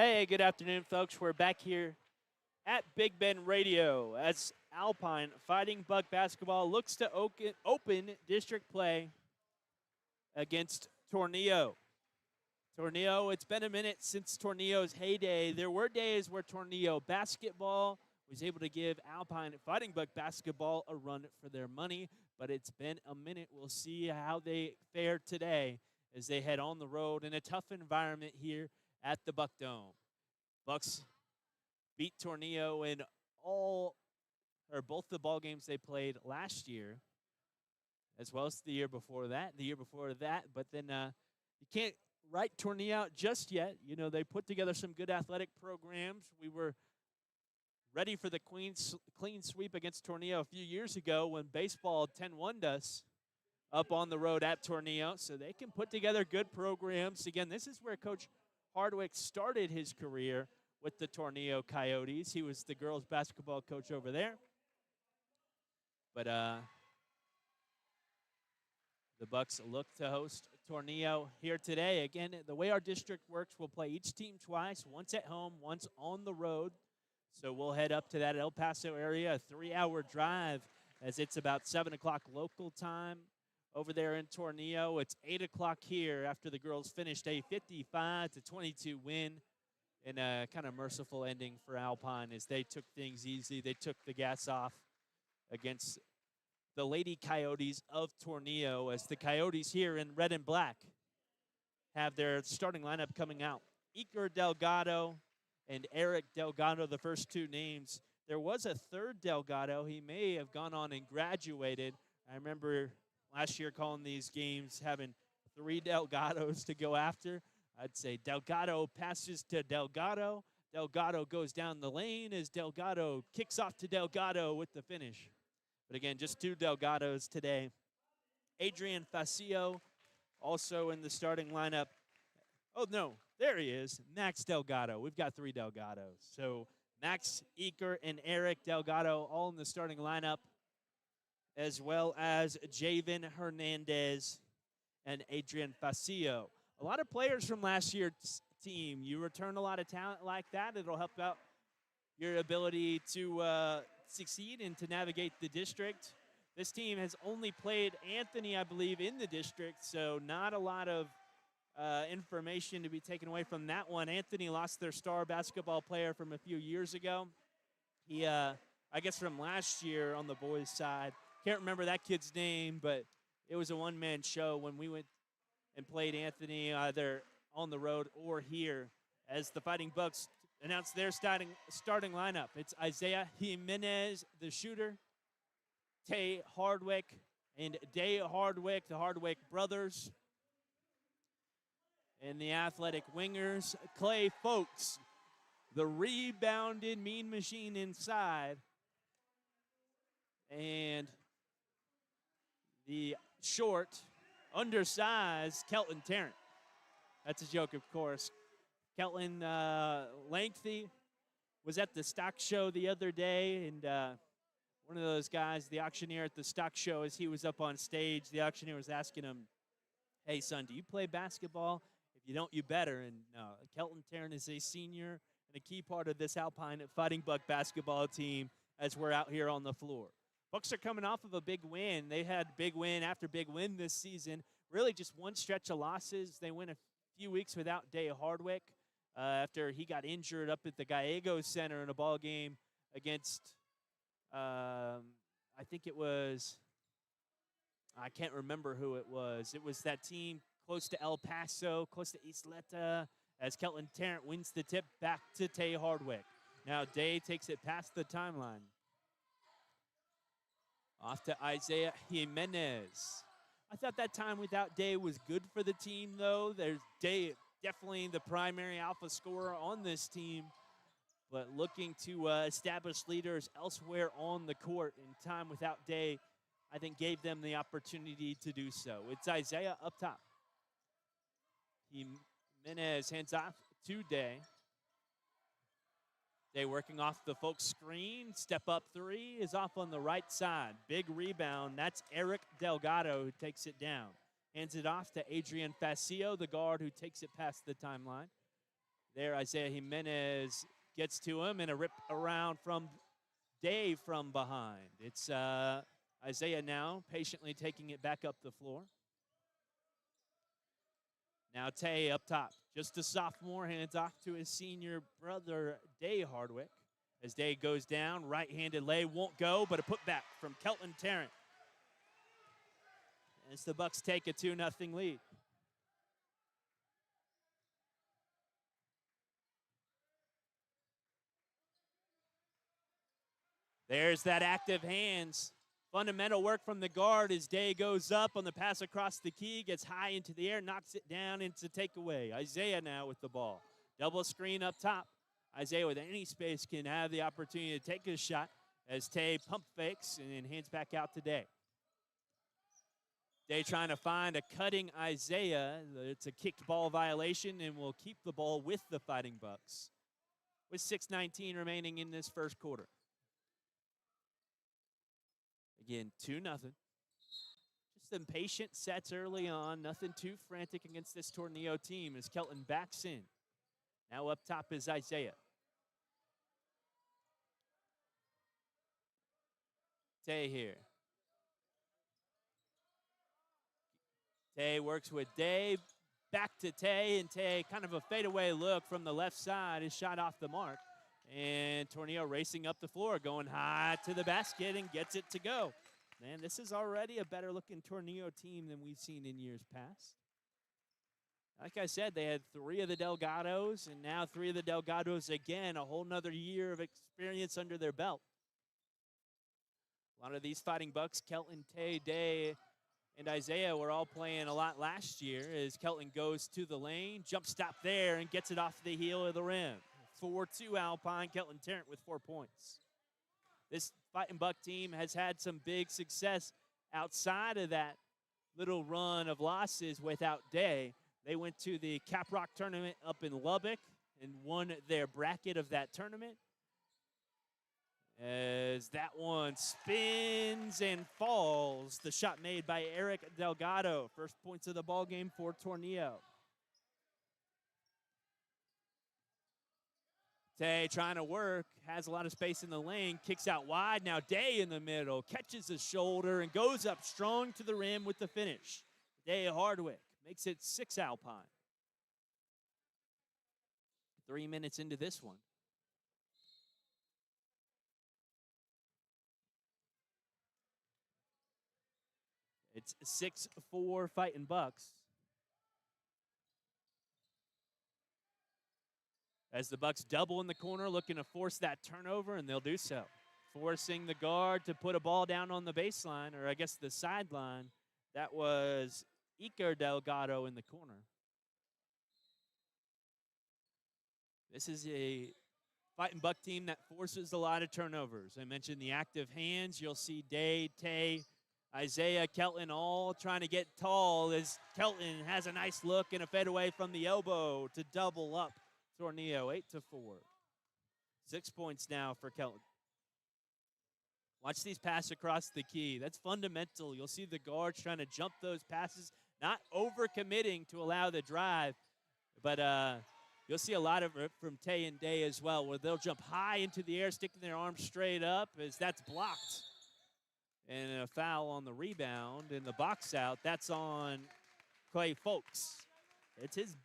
Hey, good afternoon, folks. We're back here at Big Ben Radio as Alpine Fighting Buck Basketball looks to open district play against Tornillo. Tornillo, it's been a minute since Tornillo's heyday. There were days where Tornillo basketball was able to give Alpine Fighting Buck Basketball a run for their money, but it's been a minute. We'll see how they fare today as they head on the road in a tough environment here at the Buck Dome. Bucks beat Tornillo in both the ball games they played last year, as well as the year before that. But then you can't write Tornillo out just yet. You know, they put together some good athletic programs. We were ready for the clean sweep against Tornillo a few years ago when baseball 10-1'd us up on the road at Tornillo. So they can put together good programs. Again, this is where Coach Hardwick started his career with the Tornillo Coyotes. He was the girls basketball coach over there. But the Bucks look to host Tornillo here today. Again, the way our district works, we'll play each team twice, once at home, once on the road. So we'll head up to that El Paso area, a 3-hour drive, as it's about 7 o'clock local time over there in Tornillo. It's 8 o'clock here after the girls finished a 55-22 win. And a kind of merciful ending for Alpine as they took things easy. They took the gas off against the Lady Coyotes of Tornillo, as the Coyotes here in red and black have their starting lineup coming out. Iker Delgado and Eric Delgado, the first two names. There was a third Delgado. He may have gone on and graduated. I remember last year calling these games having 3 Delgados to go after. I'd say Delgado passes to Delgado. Delgado goes down the lane as Delgado kicks off to Delgado with the finish. But again, just 2 Delgados today. Adrian Facio also in the starting lineup. Oh, no, there he is, Max Delgado. We've got 3 Delgados. So Max, Iker, and Eric Delgado all in the starting lineup, as well as Javen Hernandez and Adrian Facio. A lot of players from last year's team. You return a lot of talent like that, it'll help out your ability to succeed and to navigate the district. This team has only played Anthony, I believe, in the district, so not a lot of information to be taken away from that one. Anthony lost their star basketball player from a few years ago. He, I guess from last year on the boys' side. Can't remember that kid's name, but it was a one-man show when we went and played Anthony either on the road or here, as the Fighting Bucks announced their starting lineup. It's Isaiah Jimenez, the shooter, Tay Hardwick, and Day Hardwick, the Hardwick brothers. And the athletic wingers, Clay Folks, the rebounded mean machine inside. And the short, undersized Kelton Tarrant. That's a joke, of course. Kelton Lengthy was at the stock show the other day, and one of those guys, the auctioneer at the stock show, as he was up on stage, the auctioneer was asking him, "Hey, son, do you play basketball? If you don't, you better." And Kelton Tarrant is a senior and a key part of this Alpine Fighting Buck basketball team as we're out here on the floor. Bucks are coming off of a big win. They had big win after big win this season. Really just one stretch of losses. They went a few weeks without Day Hardwick after he got injured up at the Gallegos Center in a ball game against, I think it was, I can't remember who it was. It was that team close to El Paso, close to Isleta, as Kelton Tarrant wins the tip back to Tay Hardwick. Now Day takes it past the timeline. Off to Isaiah Jimenez. I thought that time without Day was good for the team, though. There's Day, definitely the primary alpha scorer on this team, but looking to establish leaders elsewhere on the court. And time without Day, I think, gave them the opportunity to do so. It's Isaiah up top. Jimenez hands off to Day. Day working off the Folks screen. Step up three is off on the right side. Big rebound. That's Eric Delgado who takes it down. Hands it off to Adrian Facio, the guard, who takes it past the timeline. there. Isaiah Jimenez gets to him, and a rip around from Dave from behind. It's Isaiah now patiently taking it back up the floor. Now Tay up top, just a sophomore, hands off to his senior brother, Day Hardwick. As Day goes down, right-handed lay, won't go, but a putback from Kelton Tarrant. As the Bucks take a 2-0 lead. There's that active hands. Fundamental work from the guard as Day goes up on the pass across the key, gets high into the air, knocks it down into takeaway. Isaiah now with the ball. Double screen up top. Isaiah with any space can have the opportunity to take his shot as Tay pump fakes and then hands back out to Day. Day trying to find a cutting Isaiah. It's a kicked ball violation and will keep the ball with the Fighting Bucks with 6:19 remaining in this first quarter. Again, 2-0. Just some patient sets early on. Nothing too frantic against this Tornillo team as Kelton backs in. Now up top is Isaiah. Tay here. Tay works with Day. Back to Tay, and Tay kind of a fadeaway look from the left side is shot off the mark. And Tornillo racing up the floor, going high to the basket and gets it to go. Man, this is already a better-looking Tornillo team than we've seen in years past. Like I said, they had 3 of the Delgados, and now 3 of the Delgados again, a whole nother year of experience under their belt. A lot of these Fighting Bucks, Kelton, Tay, Day, and Isaiah were all playing a lot last year as Kelton goes to the lane, jump stop there, and gets it off the heel of the rim. 4-2 Alpine, Kelton Tarrant with 4 points. This Fighting Buck team has had some big success outside of that little run of losses without Day. They went to the Caprock tournament up in Lubbock and won their bracket of that tournament. As that one spins and falls, the shot made by Eric Delgado. First points of the ball game for Tornillo. Tay trying to work, has a lot of space in the lane, kicks out wide. Now Day in the middle, catches his shoulder and goes up strong to the rim with the finish. Day Hardwick makes it 6 Alpine. 3 minutes into this one. It's 6-4 Fighting Bucks. As the Bucks double in the corner, looking to force that turnover, and they'll do so. Forcing the guard to put a ball down on the baseline, or I guess the sideline. That was Iker Delgado in the corner. This is a Fighting Buck team that forces a lot of turnovers. I mentioned the active hands. You'll see Day, Tay, Isaiah, Kelton all trying to get tall as Kelton has a nice look and a fadeaway from the elbow to double up Tornillo, 8-4. 6 points now for Kelton. Watch these passes across the key. That's fundamental. You'll see the guards trying to jump those passes, not over-committing to allow the drive, but you'll see a lot of it from Tay and Day as well, where they'll jump high into the air, sticking their arms straight up as that's blocked. And a foul on the rebound and the box out. That's on Clay Folks. It's his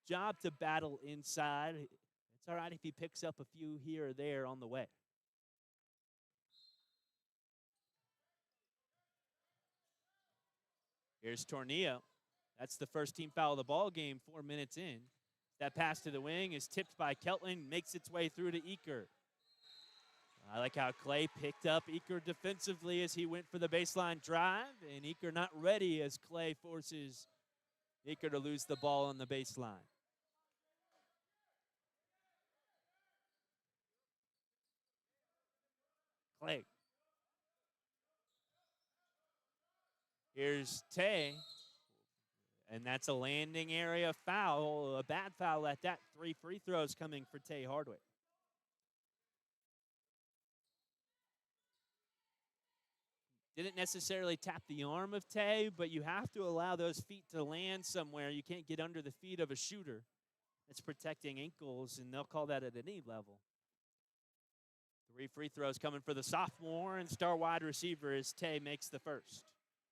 job to battle inside. It's all right if he picks up a few here or there on the way. Here's Tornillo. That's the first team foul of the ball game, 4 minutes in. That pass to the wing is tipped by Kelton, makes its way through to Iker. I like how Clay picked up Iker defensively as he went for the baseline drive, and Iker not ready as Clay forces Iker to lose the ball on the baseline. Clay. Here's Tay, and that's a landing area foul, a bad foul at that. 3 free throws coming for Tay Hardwick. Didn't necessarily tap the arm of Tay, but you have to allow those feet to land somewhere. You can't get under the feet of a shooter. It's protecting ankles, and they'll call that at any level. 3 free throws coming for the sophomore, and star wide receiver as Tay makes the first.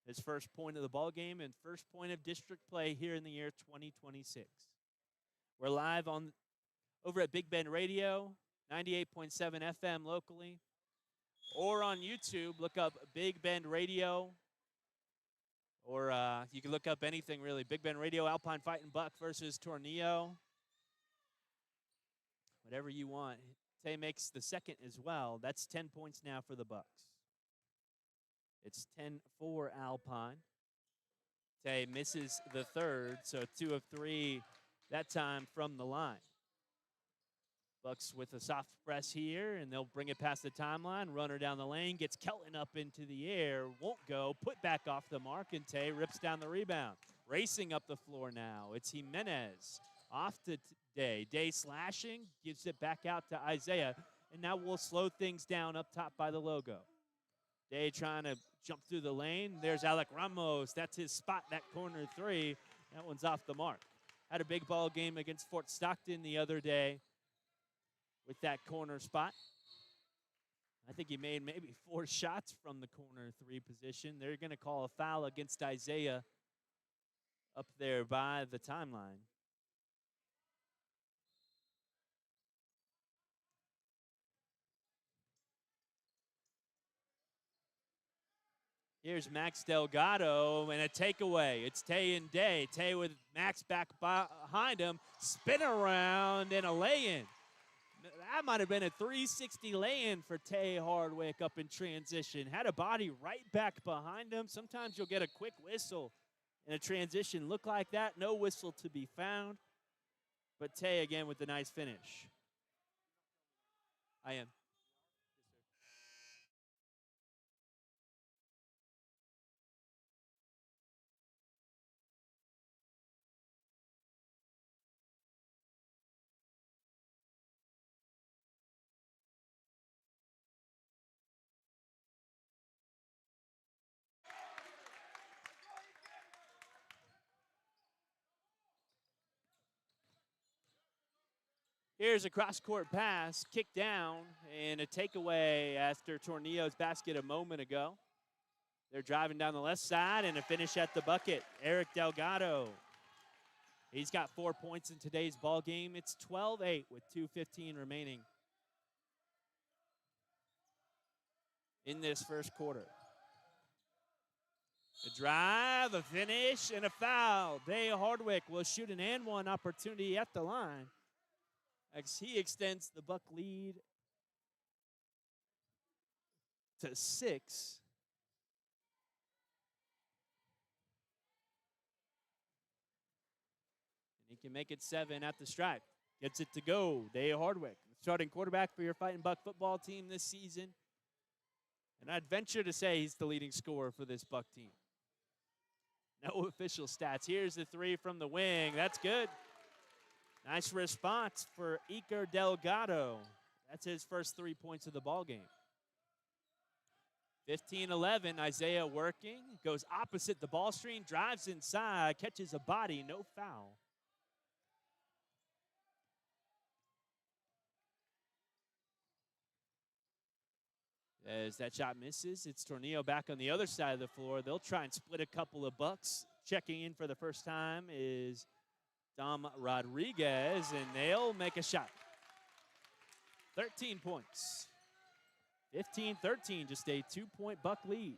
His first point of the ball game and first point of district play here in the year 2026. We're live over at Big Bend Radio, 98.7 FM locally, or on YouTube. Look up Big Bend Radio, or you can look up anything really. Big Bend Radio, Alpine fighting Buck versus Tornillo. Whatever you want. Tay makes the second as well. That's 10 points now for the Bucks. It's 10 for Alpine. Tay misses the third, so 2 of 3 that time from the line. Bucks with a soft press here, and they'll bring it past the timeline. Runner down the lane, gets Kelton up into the air, won't go, put back off the mark, and Tay rips down the rebound. Racing up the floor now, it's Jimenez. Off to Day. Day slashing, gives it back out to Isaiah, and now we'll slow things down up top by the logo. Day trying to jump through the lane. There's Alec Ramos. That's his spot, that corner three. That one's off the mark. Had a big ball game against Fort Stockton the other day with that corner spot. I think he made maybe 4 shots from the corner 3 position. They're going to call a foul against Isaiah up there by the timeline. Here's Max Delgado and a takeaway. It's Tay and Day. Tay with Max back behind him. Spin around and a lay-in. That might have been a 360 lay-in for Tay Hardwick up in transition. Had a body right back behind him. Sometimes you'll get a quick whistle in a transition. Look like that. No whistle to be found. But Tay again with the nice finish. I am. Here's a cross-court pass, kicked down, and a takeaway after Tornillo's basket a moment ago. They're driving down the left side, and a finish at the bucket. Eric Delgado. He's got 4 points in today's ball game. It's 12-8 with 2:15 remaining in this first quarter. A drive, a finish, and a foul. Day Hardwick will shoot an and one opportunity at the line as he extends the Buck lead to 6. And he can make it 7 at the stripe. Gets it to go. Day Hardwick, starting quarterback for your Fighting Buck football team this season. And I'd venture to say he's the leading scorer for this Buck team. No official stats. Here's the 3 from the wing. That's good. Nice response for Iker Delgado. That's his first 3 points of the ball game. 15-11, Isaiah working. Goes opposite the ball screen, drives inside, catches a body, no foul. As that shot misses, it's Tornillo back on the other side of the floor. They'll try and split a couple of bucks. Checking in for the first time is Dom Rodriguez, and they'll make a shot. 13 points. 15-13, just a 2-point Buck lead.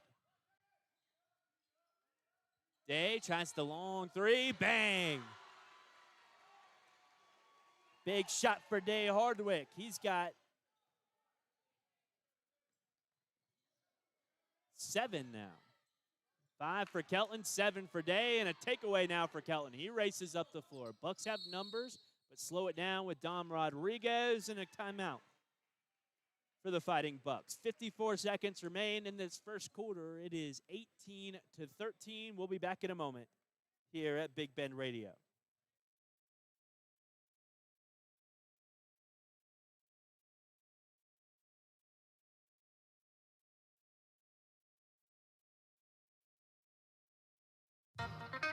Day tries the long 3, bang! Big shot for Day Hardwick. He's got 7 now. 5 for Kelton, 7 for Day, and a takeaway now for Kelton. He races up the floor. Bucks have numbers, but slow it down with Dom Rodriguez and a timeout for the Fighting Bucks. 54 seconds remain in this first quarter. It is 18-13. We'll be back in a moment here at Big Bend Radio.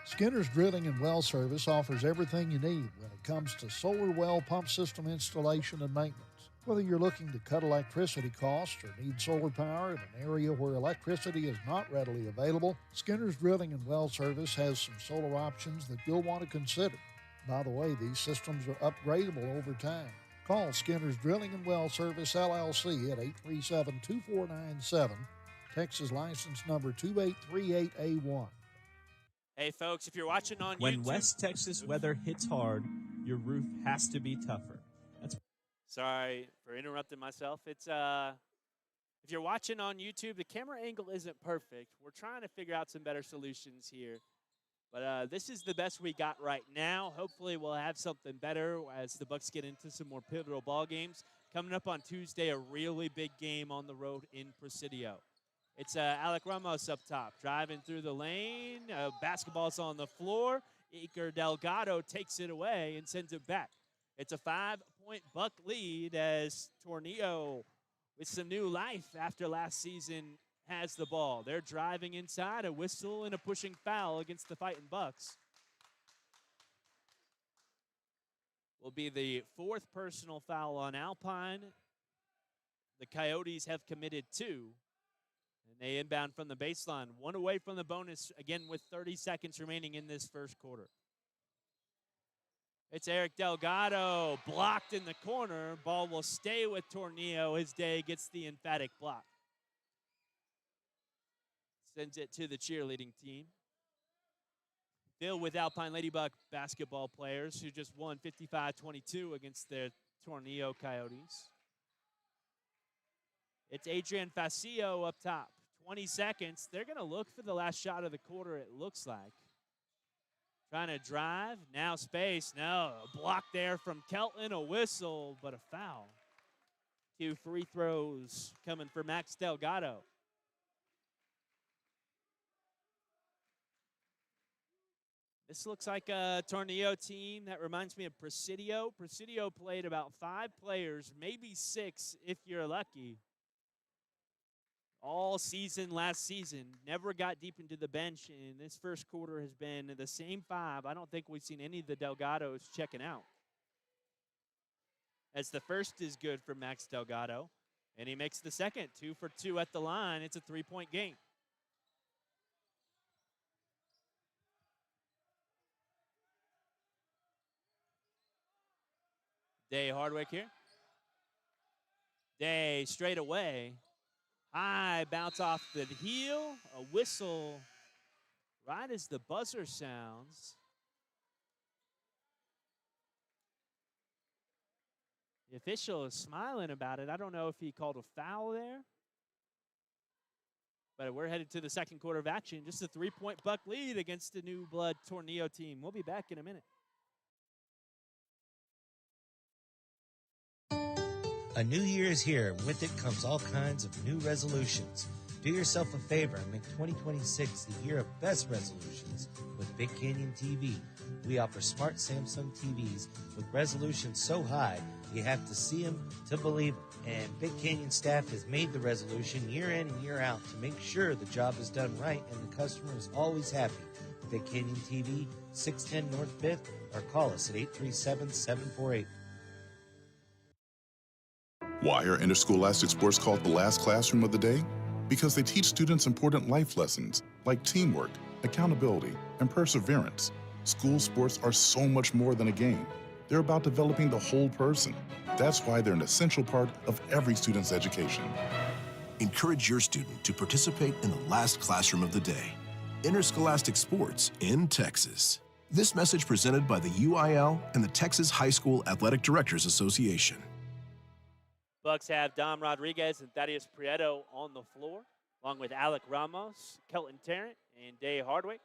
Skinner's Drilling and Well Service offers everything you need when it comes to solar well pump system installation and maintenance. Whether you're looking to cut electricity costs or need solar power in an area where electricity is not readily available, Skinner's Drilling and Well Service has some solar options that you'll want to consider. By the way, these systems are upgradable over time. Call Skinner's Drilling and Well Service LLC at 837-2497, Texas license number 2838A1. Hey, folks, if you're watching on When YouTube... West Texas weather hits hard, your roof has to be tougher. Sorry for interrupting myself. It's if you're watching on YouTube, the camera angle isn't perfect. We're trying to figure out some better solutions here. But this is the best we got right now. Hopefully we'll have something better as the Bucks get into some more pivotal ball games. Coming up on Tuesday, a really big game on the road in Presidio. It's Alec Ramos up top, driving through the lane. Basketball's on the floor. Iker Delgado takes it away and sends it back. It's a 5-point Buck lead as Tornillo, with some new life after last season, has the ball. They're driving inside, a whistle and a pushing foul against the Fighting Bucks. Will be the 4th personal foul on Alpine. The Coyotes have committed 2. And they inbound from the baseline. 1 away from the bonus, again with 30 seconds remaining in this first quarter. It's Eric Delgado, blocked in the corner. Ball will stay with Tornillo. His day gets the emphatic block. Sends it to the cheerleading team. Filled with Alpine Ladybug basketball players who just won 55-22 against their Tornillo Coyotes. It's Adrian Facio up top. 20 seconds. They're going to look for the last shot of the quarter, it looks like. Trying to drive. Now space. No. A block there from Kelton. A whistle, but a foul. 2 free throws coming for Max Delgado. This looks like a Tornillo team that reminds me of Presidio. Presidio played about 5 players, maybe 6 if you're lucky, all season last season. Never got deep into the bench, and this first quarter has been the same 5. I don't think we've seen any of the Delgados checking out. As the first is good for Max Delgado, and he makes the second. 2 for 2 at the line. It's a 3-point game. Day Hardwick here. Day straight away. High bounce off the heel. A whistle right as the buzzer sounds. The official is smiling about it. I don't know if he called a foul there. But we're headed to the second quarter of action. Just a 3-point Buck lead against the new blood Tornillo team. We'll be back in a minute. A new year is here, and with it comes all kinds of new resolutions. Do yourself a favor and make 2026 the year of best resolutions with Big Canyon TV. We offer smart Samsung TVs with resolutions so high you have to see them to believe them. And Big Canyon staff has made the resolution year in and year out to make sure the job is done right and the customer is always happy. Big Canyon TV, 610 North 5th, or call us at 837-748. Why are interscholastic sports called the last classroom of the day? Because they teach students important life lessons like teamwork, accountability, and perseverance. School sports are so much more than a game. They're about developing the whole person. That's why they're an essential part of every student's education. Encourage your student to participate in the last classroom of the day. Interscholastic sports in Texas. This message presented by the UIL and the Texas High School Athletic Directors Association. Bucks have Dom Rodriguez and Thaddeus Prieto on the floor, along with Alec Ramos, Kelton Tarrant, and Day Hardwick.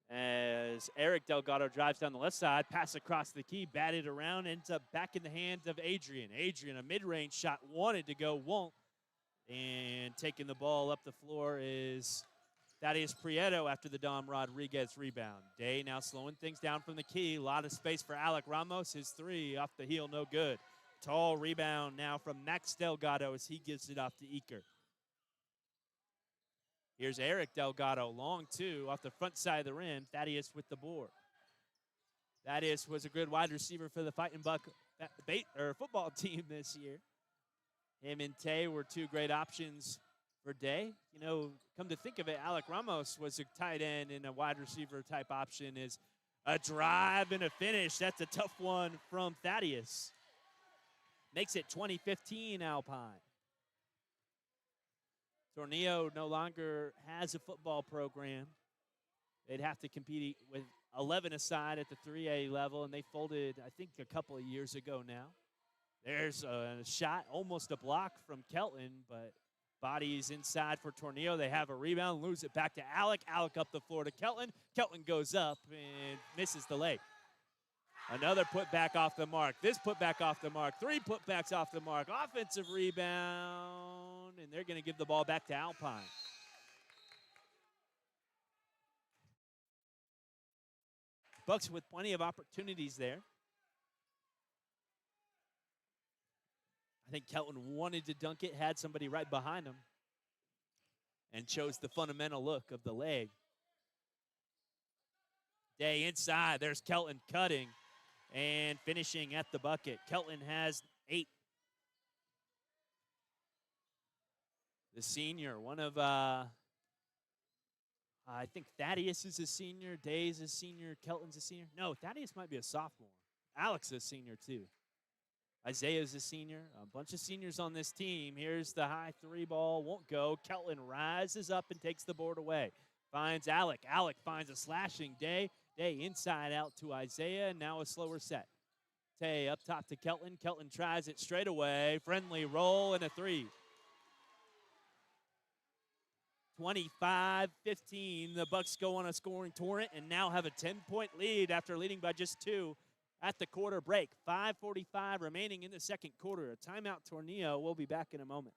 As Eric Delgado drives down the left side, pass across the key, batted around, ends up back in the hands of Adrian. Adrian, a mid-range shot, wanted to go, won't. And taking the ball up the floor is Thaddeus Prieto after the Dom Rodriguez rebound. Day now slowing things down from the key. A lot of space for Alec Ramos. His 3 off the heel, no good. Tall rebound now from Max Delgado as he gives it off to Eaker. Here's Eric Delgado, long two, off the front side of the rim. Thaddeus with the board. Thaddeus was a good wide receiver for the Fighting Buck football team this year. Him and Tay were two great options for Day. You know, come to think of it, Alec Ramos was a tight end and a wide receiver type option. Is a drive and a finish. That's a tough one from Thaddeus. Makes it 20-15 Alpine. Tornillo no longer has a football program. They'd have to compete with 11 aside at the 3A level, and they folded, I think, a couple of years ago now. There's a shot, almost a block from Kelton, but bodies inside for Tornillo. They have a rebound, lose it back to Alec. Alec up the floor to Kelton. Kelton goes up and misses the leg. Another putback off the mark. This putback off the mark. Three putbacks off the mark. Offensive rebound, and they're going to give the ball back to Alpine. Bucks with plenty of opportunities there. I think Kelton wanted to dunk it, had somebody right behind him, and chose the fundamental look of the leg. Day inside. There's Kelton cutting and finishing at the bucket. Kelton has 8. The senior, one of, I think Thaddeus is a senior, Day's a senior, Kelton's a senior. No, Thaddeus might be a sophomore. Alex is a senior too. Isaiah's a senior. A bunch of seniors on this team. Here's the high three ball. Won't go. Kelton rises up and takes the board away. Finds Alec. Alec finds a slashing Day. Day inside out to Isaiah. And now a slower set. Tay up top to Kelton. Kelton tries it straight away. Friendly roll and a three. 25-15. The Bucks go on a scoring torrent and now have a 10-point lead after leading by just 2 at the quarter break. 5:45 remaining in the second quarter. A timeout, Tornillo. We'll be back in a moment.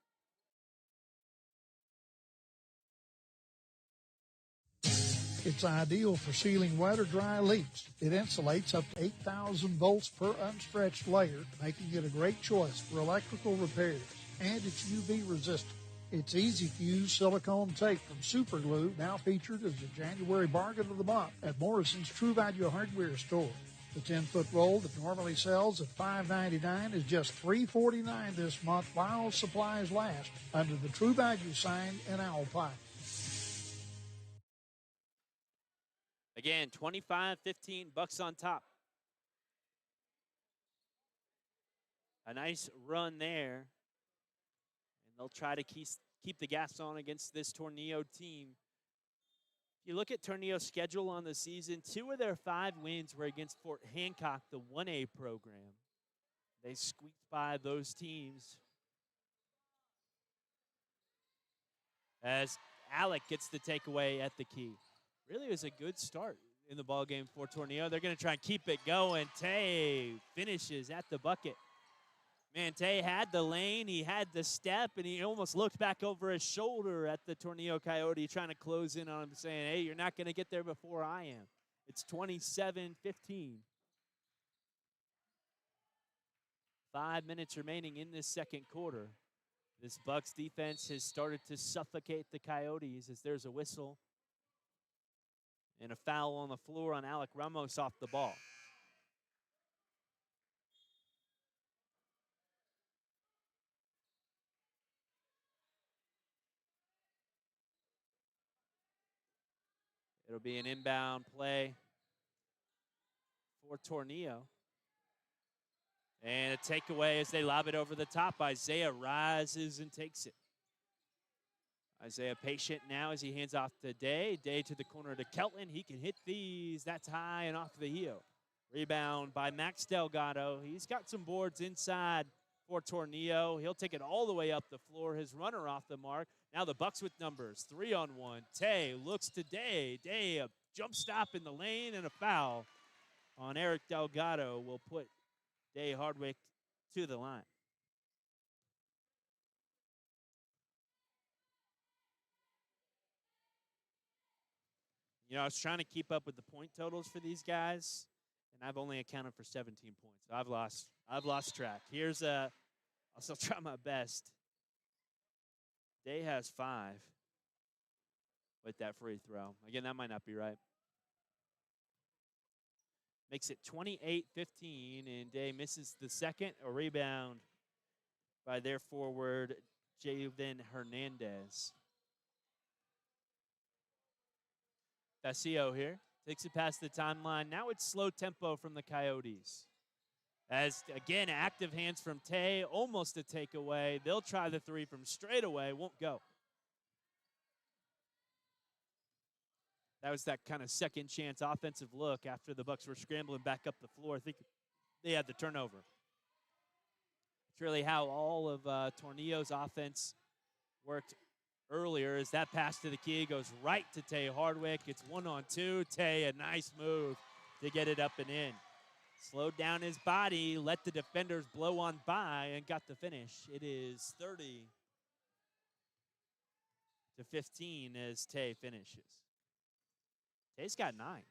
It's ideal for sealing wet or dry leaks. It insulates up to 8,000 volts per unstretched layer, making it a great choice for electrical repairs. And it's UV resistant. It's easy to use silicone tape from Super Glue, now featured as the January bargain of the month at Morrison's True Value Hardware store. The 10-foot roll that normally sells at $5.99 is just $3.49 this month while supplies last under the True Value sign in Alpine. Again, 25-15, Bucks on top. A nice run there. And they'll try to keep the gas on against this Tornillo team. If you look at Tornillo's schedule on the season, 2 of their 5 wins were against Fort Hancock, the 1A program. They squeaked by those teams. As Alec gets the takeaway at the key. Really was a good start in the ballgame for Tornillo. They're going to try and keep it going. Tay finishes at the bucket. Man, Tay had the lane, he had the step, and he almost looked back over his shoulder at the Tornillo Coyote trying to close in on him, saying, hey, you're not going to get there before I am. It's 27-15. 5 minutes remaining in this second quarter. This Bucks defense has started to suffocate the Coyotes as there's a whistle and a foul on the floor on Alec Ramos off the ball. It'll be an inbound play for Tornillo. And a takeaway as they lob it over the top. Isaiah rises and takes it. Isaiah patient now as he hands off to Day. Day to the corner to Kelton. He can hit these. That's high and off the heel. Rebound by Max Delgado. He's got some boards inside for Tornillo. He'll take it all the way up the floor. His runner off the mark. Now the Bucks with numbers. 3-on-1. Tay looks to Day. Day, a jump stop in the lane and a foul on Eric Delgado will put Day Hardwick to the line. You know, I was trying to keep up with the point totals for these guys, and I've only accounted for 17 points. I've lost track. I'll still try my best. Day has 5. with that free throw. Again, that might not be right. Makes it 28-15, and Day misses the second. A rebound by their forward, Javen Hernandez. Facio here takes it past the timeline. Now it's slow tempo from the Coyotes. As, again, active hands from Tay, almost a takeaway. They'll try the three from straight away, won't go. That was that kind of second chance offensive look after the Bucks were scrambling back up the floor. I think they had the turnover. It's really how all of Tornillo's offense worked earlier, as that pass to the key goes right to Tay Hardwick. It's 1-on-2. Tay, a nice move to get it up and in. Slowed down his body, let the defenders blow on by, and got the finish. It is 30-15 as Tay finishes. Tay's got 9.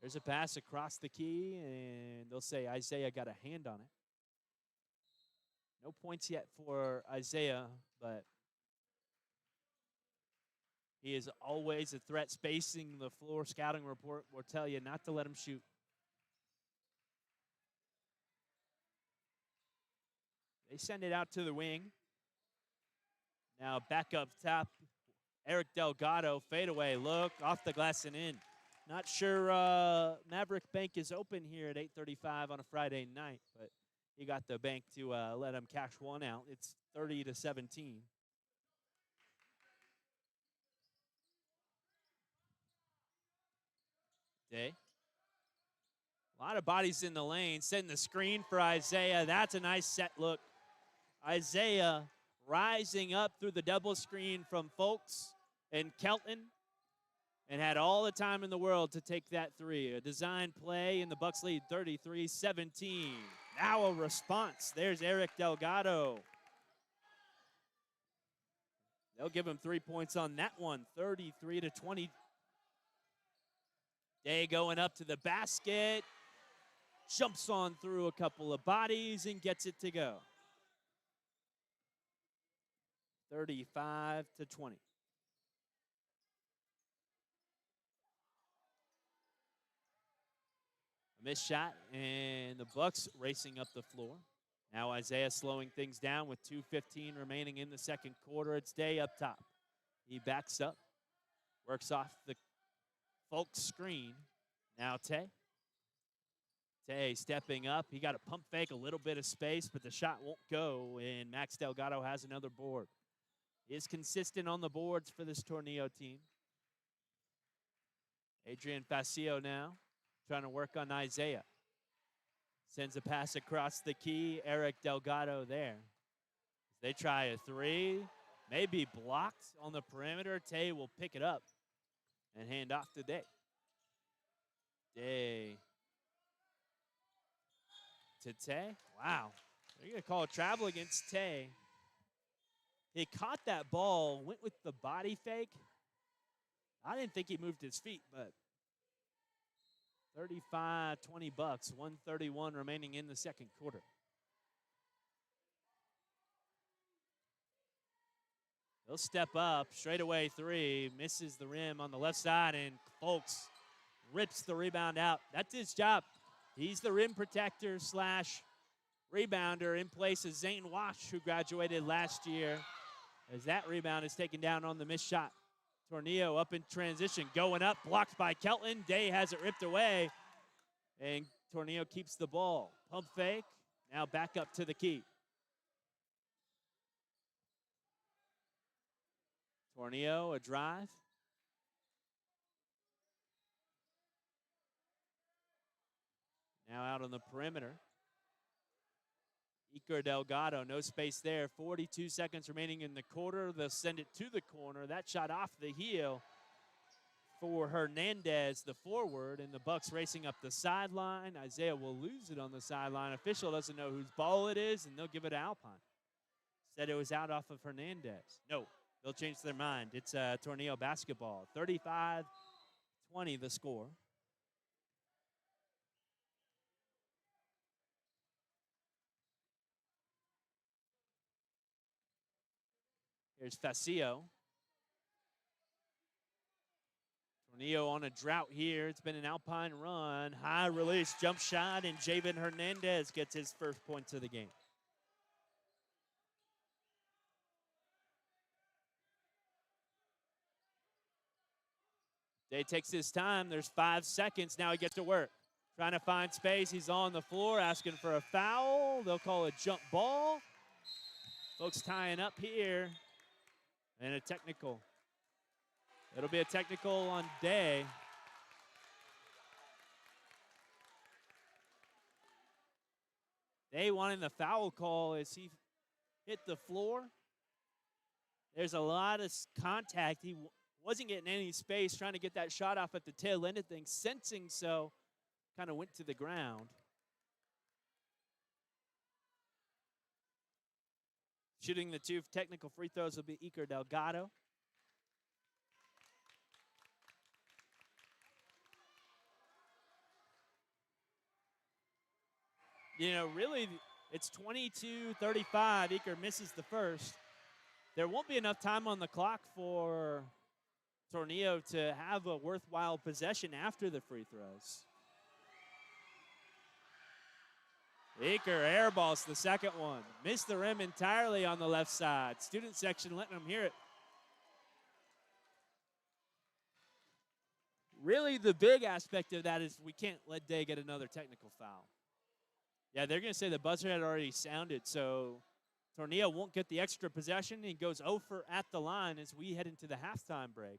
There's a pass across the key, and they'll say Isaiah got a hand on it. No points yet for Isaiah, but he is always a threat. Spacing the floor scouting report will tell you not to let him shoot. They send it out to the wing. Now back up top, Eric Delgado, fadeaway look, off the glass and in. Not sure Maverick Bank is open here at 8:35 on a Friday night, but he got the bank to let him cash one out. It's 30-17. Day. A lot of bodies in the lane, setting the screen for Isaiah. That's a nice set look. Isaiah rising up through the double screen from Folks and Kelton, and had all the time in the world to take that three. A design play, and the Bucks lead 33-17. Now a response. There's Eric Delgado. They'll give him 3 points on that one, 33-20. Day going up to the basket, jumps on through a couple of bodies and gets it to go. 35-20. A missed shot, and the Bucks racing up the floor. Now Isaiah slowing things down with 2:15 remaining in the second quarter. It's Day up top. He backs up, works off the Folks screen. Now Tay. Tay stepping up. He got a pump fake, a little bit of space, but the shot won't go, and Max Delgado has another board. He is consistent on the boards for this Tornillo team. Adrian Facio now trying to work on Isaiah. Sends a pass across the key. Eric Delgado there. They try a three. Maybe blocked on the perimeter. Tay will pick it up and hand off to Day. Day to Tay. Wow. They're going to call a travel against Tay. He caught that ball, went with the body fake. I didn't think he moved his feet, but 35-20 Bucks, 1:31 remaining in the second quarter. He'll step up, straightaway three, misses the rim on the left side, and Folks rips the rebound out. That's his job. He's the rim protector / rebounder in place of Zane Wash, who graduated last year, as that rebound is taken down on the missed shot. Tornillo up in transition, going up, blocked by Kelton. Day has it ripped away, and Tornillo keeps the ball. Pump fake, now back up to the key. Tornillo, a drive. Now out on the perimeter. Iker Delgado, no space there. 42 seconds remaining in the quarter. They'll send it to the corner. That shot off the heel for Hernandez, the forward, and the Bucks racing up the sideline. Isaiah will lose it on the sideline. Official doesn't know whose ball it is, and they'll give it to Alpine. Said it was out off of Hernandez. No, they'll change their mind. It's Tornillo basketball. 35-20 the score. Here's Facio. Tornillo on a drought here. It's been an Alpine run. High release, jump shot, and Javen Hernandez gets his first points of the game. Day takes his time. There's 5 seconds. Now he gets to work. Trying to find space. He's on the floor asking for a foul. They'll call a jump ball. Folks tying up here. And a technical. It'll be a technical on Day. Day wanting the foul call as he hit the floor. There's a lot of contact. He wasn't getting any space, trying to get that shot off at the tail end of things. Sensing so, kind of went to the ground. Shooting the 2 technical free throws will be Iker Delgado. You know, really, it's 22-35. Iker misses the first. There won't be enough time on the clock for Tornillo to have a worthwhile possession after the free throws. Iker airballs the second one. Missed the rim entirely on the left side. Student section letting them hear it. Really, the big aspect of that is we can't let Day get another technical foul. Yeah, they're going to say the buzzer had already sounded, so Tornillo won't get the extra possession. He goes 0 for at the line as we head into the halftime break.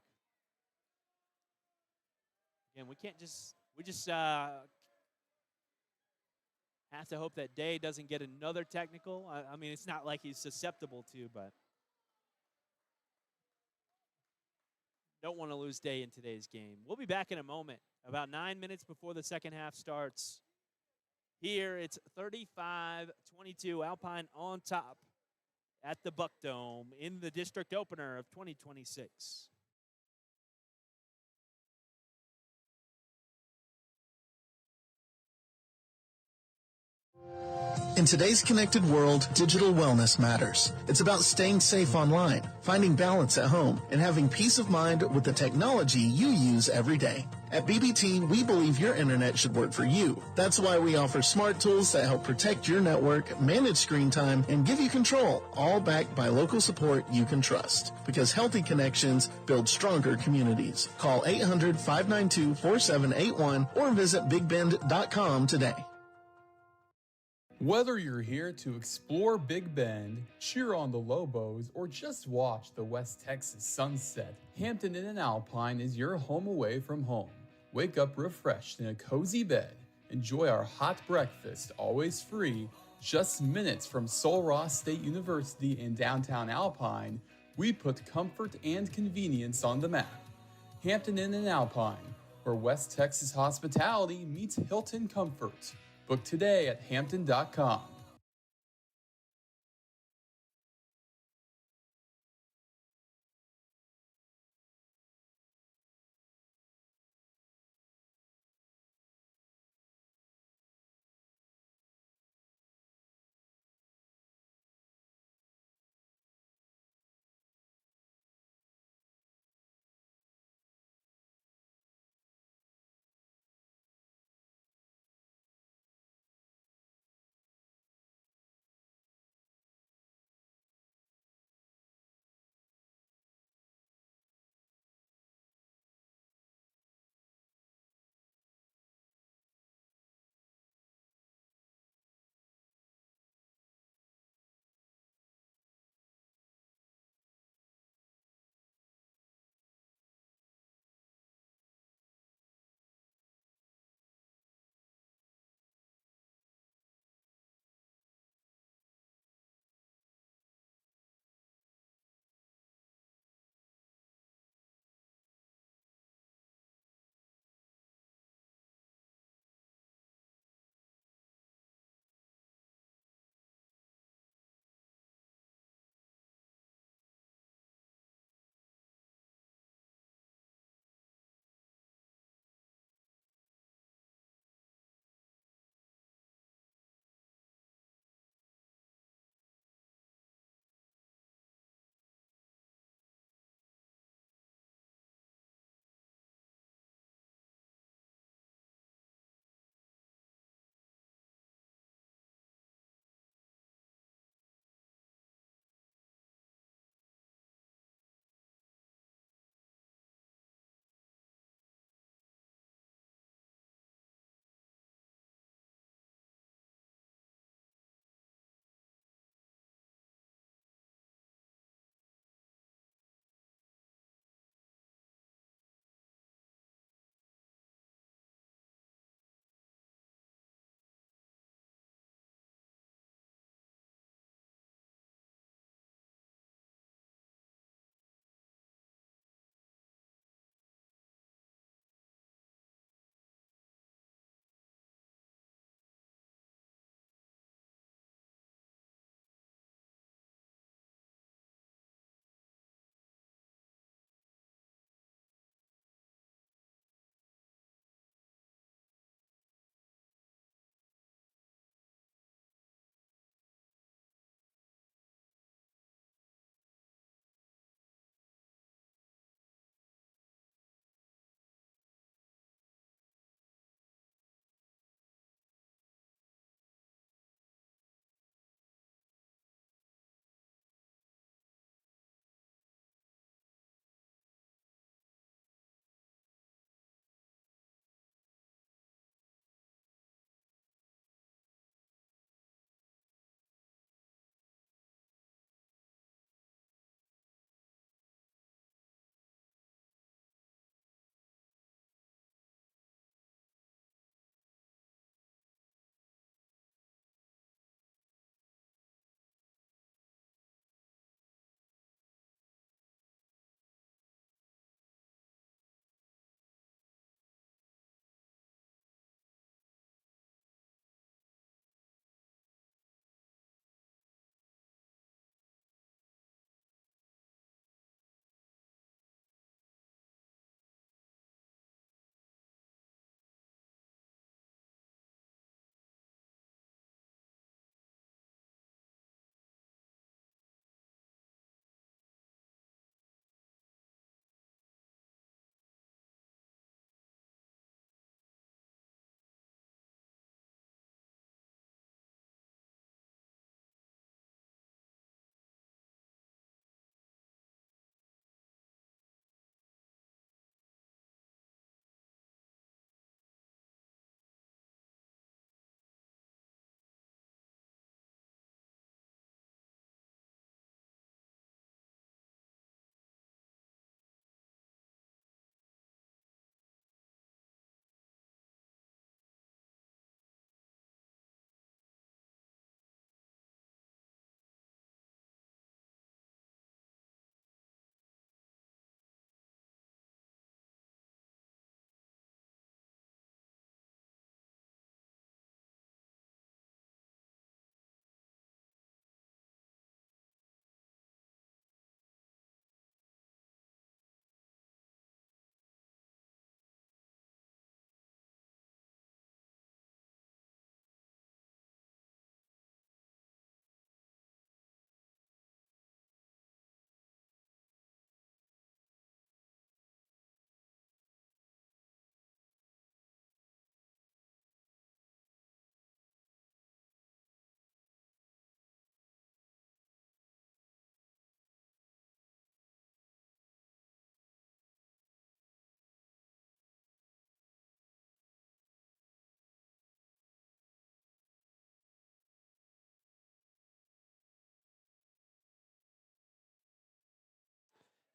Again, we just have to hope that Day doesn't get another technical. I mean, it's not like he's susceptible to, but don't want to lose Day in today's game. We'll be back in a moment, about 9 minutes before the second half starts. Here, it's 35-22, Alpine on top at the Buck Dome in the district opener of 2026. In today's connected world, digital wellness matters. It's about staying safe online, finding balance at home, and having peace of mind with the technology you use every day. At BBT, we believe your internet should work for you. That's why we offer smart tools that help protect your network, manage screen time, and give you control, all backed by local support you can trust. Because healthy connections build stronger communities. Call 800-592-4781 or visit bigbend.com today. Whether you're here to explore Big Bend, cheer on the Lobos, or just watch the West Texas sunset, Hampton Inn and Alpine is your home away from home. Wake up refreshed in a cozy bed. Enjoy our hot breakfast, always free. Just minutes from Sul Ross State University in downtown Alpine, we put comfort and convenience on the map. Hampton Inn and Alpine, where West Texas hospitality meets Hilton comfort. Book today at hampton.com.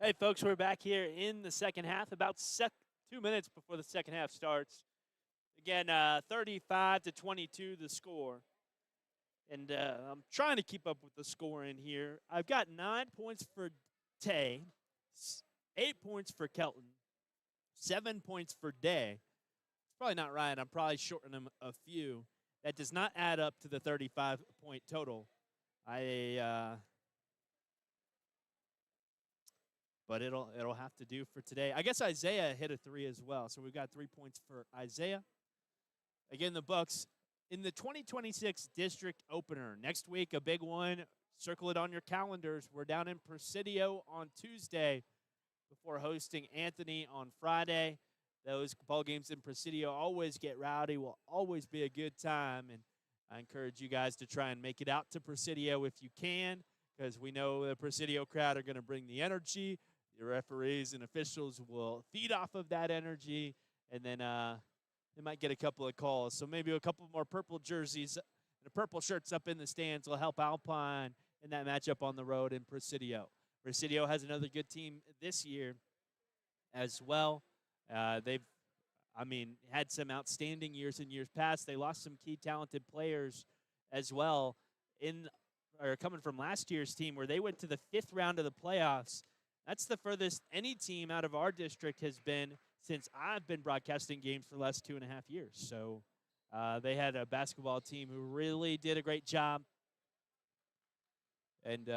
Hey, folks, we're back here in the second half, about 2 minutes before the second half starts. Again, 35-22 the score. And I'm trying to keep up with the score in here. I've got 9 points for Tay, 8 points for Kelton, 7 points for Day. It's probably not right. I'm probably shorting them a few. That does not add up to the 35-point total. But it'll have to do for today. I guess Isaiah hit a 3 as well, so we've got 3 points for Isaiah. Again, the Bucks in the 2026 district opener next week, a big one. Circle it on your calendars. We're down in Presidio on Tuesday before hosting Anthony on Friday. Those ball games in Presidio always get rowdy. Will always be a good time, and I encourage you guys to try and make it out to Presidio if you can, because we know the Presidio crowd are going to bring the energy. The referees and officials will feed off of that energy, and then they might get a couple of calls. So maybe a couple more purple jerseys and purple shirts up in the stands will help Alpine in that matchup on the road in Presidio. Presidio has another good team this year as well. They've had some outstanding years in years past. They lost some key talented players as well coming from last year's team where they went to the 5th round of the playoffs. That's the furthest any team out of our district has been since I've been broadcasting games for the last 2.5 years. So they had a basketball team who really did a great job. And,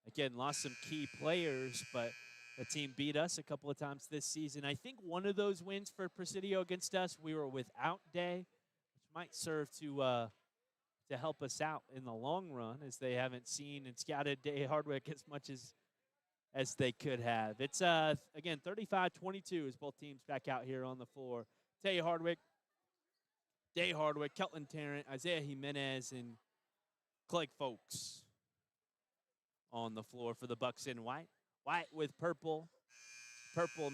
again, lost some key players, but the team beat us a couple of times this season. I think one of those wins for Presidio against us, we were without Day, which might serve to help us out in the long run, as they haven't seen and scouted Day Hardwick as much as they could have. It's, again, 35-22 as both teams back out here on the floor. Day Hardwick, Kelton Tarrant, Isaiah Jimenez, and Clegg Folks on the floor for the Bucks in white. White with purple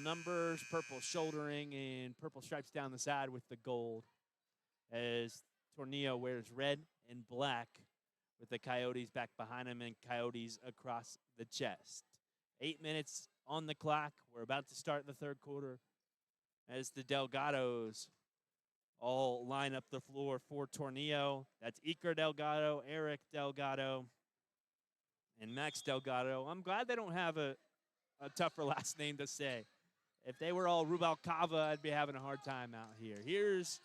numbers, purple shouldering, and purple stripes down the side with the gold, as Tornillo wears red and black with the Coyotes back behind him and Coyotes across the chest. 8 minutes on the clock. We're about to start the third quarter as the Delgados all line up the floor for Tornillo. That's Iker Delgado, Eric Delgado, and Max Delgado. I'm glad they don't have a tougher last name to say. If they were all Rubalcava, I'd be having a hard time out here. Here's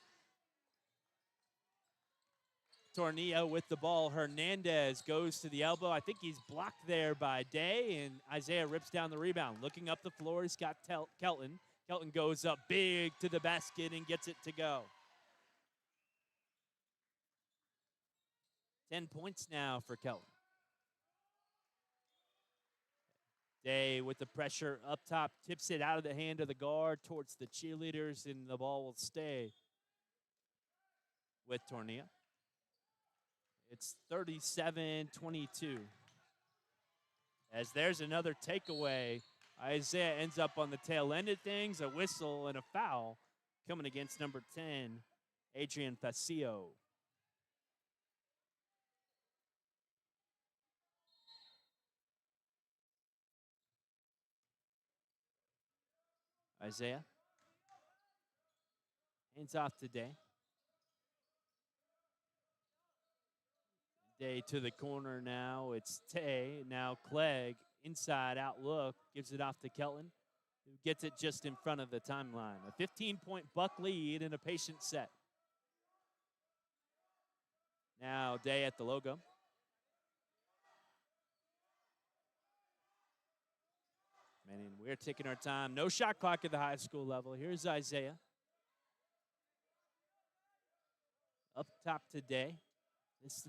Tornillo with the ball. Hernandez goes to the elbow. I think he's blocked there by Day, and Isaiah rips down the rebound. Looking up the floor, he's got Kelton. Kelton goes up big to the basket and gets it to go. 10 points now for Kelton. Day with the pressure up top, tips it out of the hand of the guard towards the cheerleaders, and the ball will stay with Tornillo. It's 37-22. As there's another takeaway, Isaiah ends up on the tail end of things, a whistle and a foul coming against number 10, Adrian Facio. Isaiah hands off to Day. Day to the corner now. It's Tay. Now Clegg, inside out look, gives it off to Kelton, who gets it just in front of the timeline. A 15-point Buck lead in a patient set. Now Day at the logo. Man, we're taking our time. No shot clock at the high school level. Here's Isaiah. Up top today. This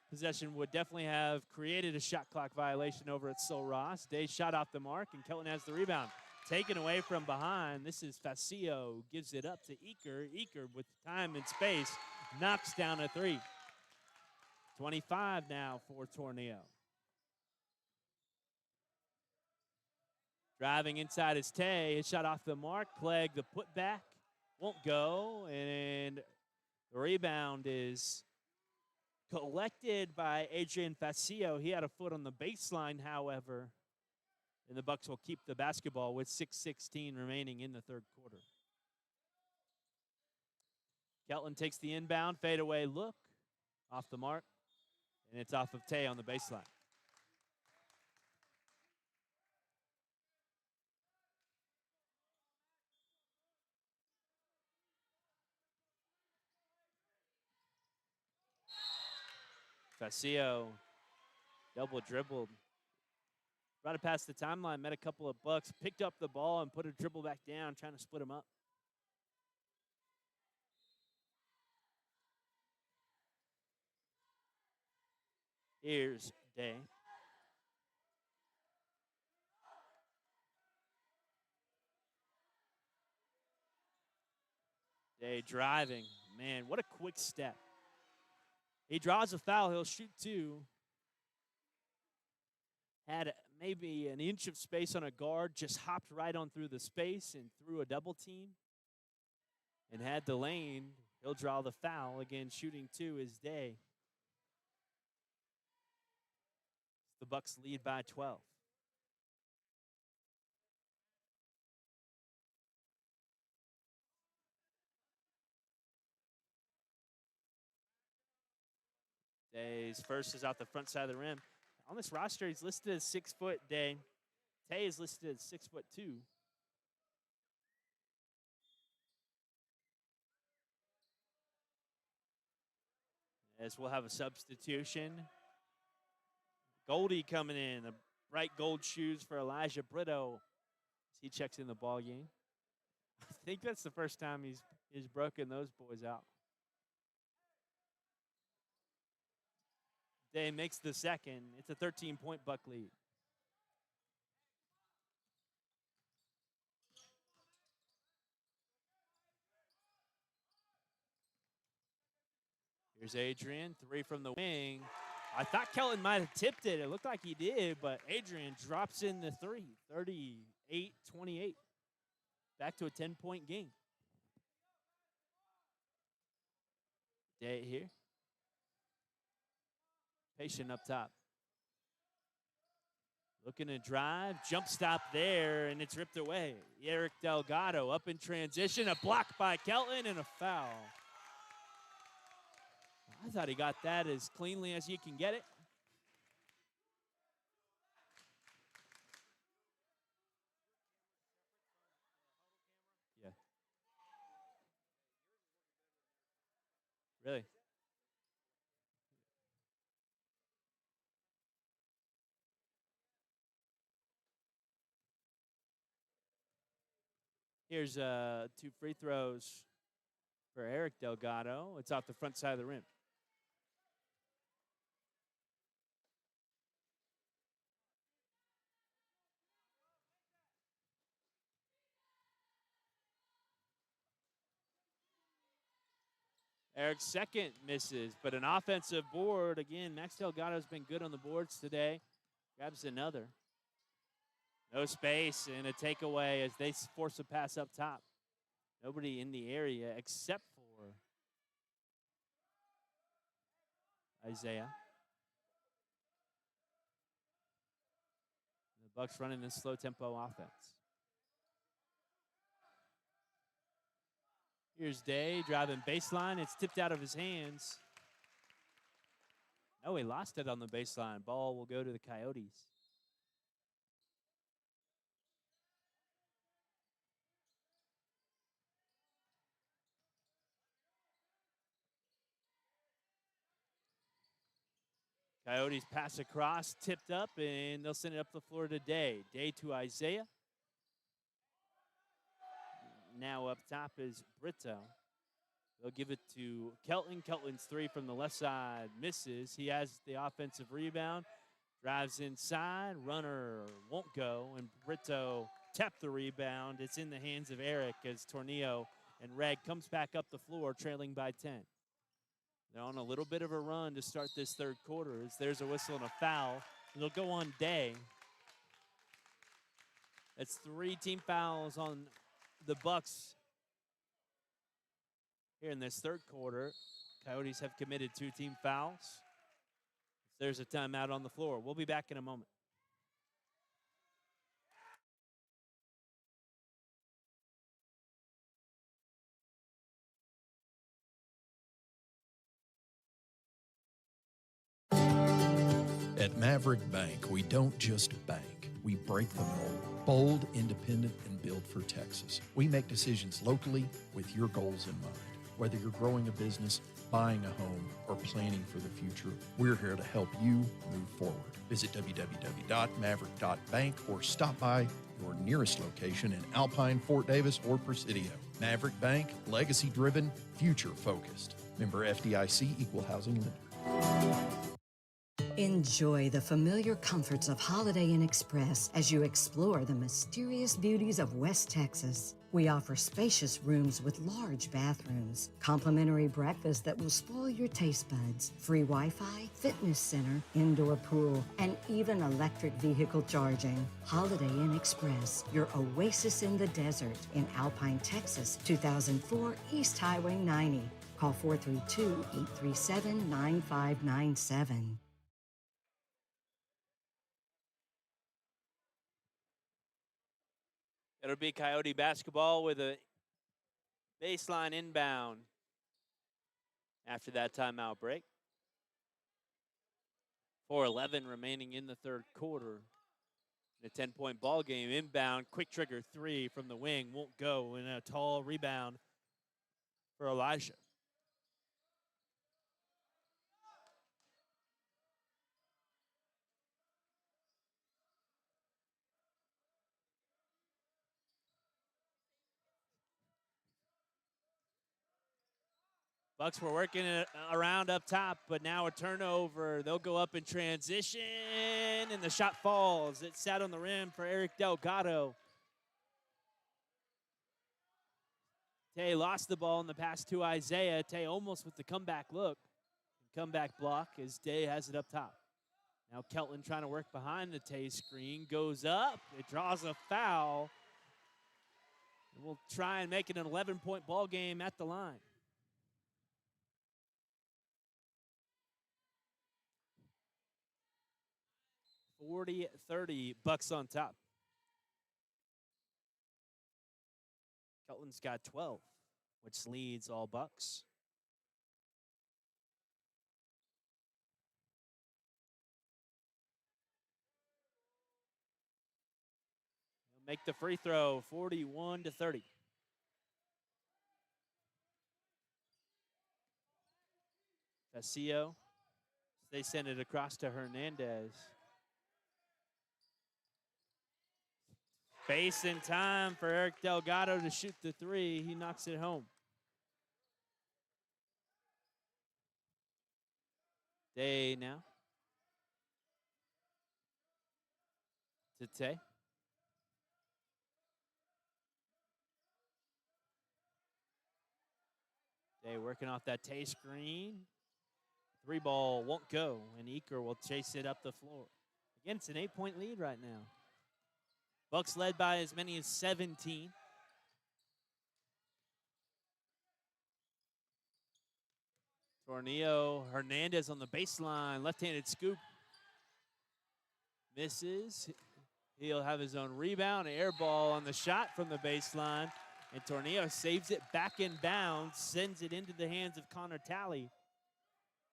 possession would definitely have created a shot clock violation over at Sul Ross. Day shot off the mark, and Kelton has the rebound. Taken away from behind. This is Facio. Gives it up to Iker. Iker with time and space knocks down a three. 25 now for Tornillo. Driving inside is Tay. His shot off the mark. Clegg, the putback, won't go. And the rebound is collected by Adrian Facio. He had a foot on the baseline, however. And the Bucks will keep the basketball with 6:16 remaining in the third quarter. Kelton takes the inbound, fadeaway look, off the mark, and it's off of Tay on the baseline. Facio double dribbled. Brought it past the timeline, met a couple of Bucks, picked up the ball and put a dribble back down, trying to split them up. Here's Day. Day driving. Man, what a quick step. He draws a foul. He'll shoot two. Had maybe an inch of space on a guard, just hopped right on through the space and threw a double team and had the lane. He'll draw the foul. Again, shooting two is Day. The Bucks lead by 12. Day's first is out the front side of the rim. On this roster, he's listed as 6 foot. Day. Tay is listed as 6'2". As we'll have a substitution. Goldie coming in, the bright gold shoes for Elijah Brito. He checks in the ball game. I think that's the first time he's broken those boys out. Day makes the second. It's a 13-point Buck lead. Here's Adrian, three from the wing. I thought Kelton might have tipped it. It looked like he did, but Adrian drops in the three, 38-28. Back to a 10-point game. Day here. Patient up top. Looking to drive, jump stop there, and it's ripped away. Eric Delgado up in transition, a block by Kelton, and a foul. I thought he got that as cleanly as you can get it. Yeah. Really? Here's two free throws for Eric Delgado. It's off the front side of the rim. Eric's second misses, but an offensive board. Again, Max Delgado's been good on the boards today. Grabs another. No space and a takeaway as they force a pass up top. Nobody in the area except for Isaiah. The Bucks running this slow tempo offense. Here's Day driving baseline. It's tipped out of his hands. No, he lost it on the baseline. Ball will go to the Coyotes. Coyotes pass across, tipped up, and they'll send it up the floor to Day. Day to Isaiah. Now up top is Brito. They'll give it to Kelton. Kelton's three from the left side misses. He has the offensive rebound. Drives inside. Runner won't go. And Brito tapped the rebound. It's in the hands of Eric as Tornillo and Reg comes back up the floor, trailing by 10. They're on a little bit of a run to start this third quarter. As there's a whistle and a foul. It'll go on Day. That's 3 team fouls on the Bucks here in this third quarter. Coyotes have committed 2 team fouls. There's a timeout on the floor. We'll be back in a moment. Maverick Bank, we don't just bank, we break the mold. Bold, independent, and built for Texas. We make decisions locally with your goals in mind. Whether you're growing a business, buying a home, or planning for the future, we're here to help you move forward. Visit www.maverick.bank or stop by your nearest location in Alpine, Fort Davis, or Presidio. Maverick Bank, legacy-driven, future-focused. Member FDIC, Equal Housing Lender. Enjoy the familiar comforts of Holiday Inn Express as you explore the mysterious beauties of West Texas. We offer spacious rooms with large bathrooms, complimentary breakfast that will spoil your taste buds, free Wi-Fi, fitness center, indoor pool, and even electric vehicle charging. Holiday Inn Express, your oasis in the desert in Alpine, Texas, 2004 East Highway 90. Call 432-837-9597. It'll be Coyote basketball with a baseline inbound after that timeout break. 4:11 remaining in the third quarter. In a 10-point ball game, inbound, quick trigger three from the wing, won't go, and a tall rebound for Elijah. Bucks were working it around up top, but now a turnover. They'll go up in transition, and the shot falls. It sat on the rim for Eric Delgado. Tay lost the ball in the pass to Isaiah. Tay almost with the comeback look. Comeback block as Day has it up top. Now Kelton trying to work behind the Tay screen. Goes up. It draws a foul. And we'll try and make it an 11-point ball game at the line. (40-30) Bucks on top. Kelton's got 12, which leads all Bucks. He'll make the free throw, 41-30. Facio, they send it across to Hernandez. Space and time for Eric Delgado to shoot the three. He knocks it home. Day now. To Tay. Day working off that Tay screen. Three ball won't go, and Eaker will chase it up the floor. Again, it's an 8-point lead right now. Bucks led by as many as 17. Tornillo, Hernandez on the baseline, left-handed scoop. Misses. He'll have his own rebound, air ball on the shot from the baseline. And Tornillo saves it back in bounds, sends it into the hands of Connor Talley,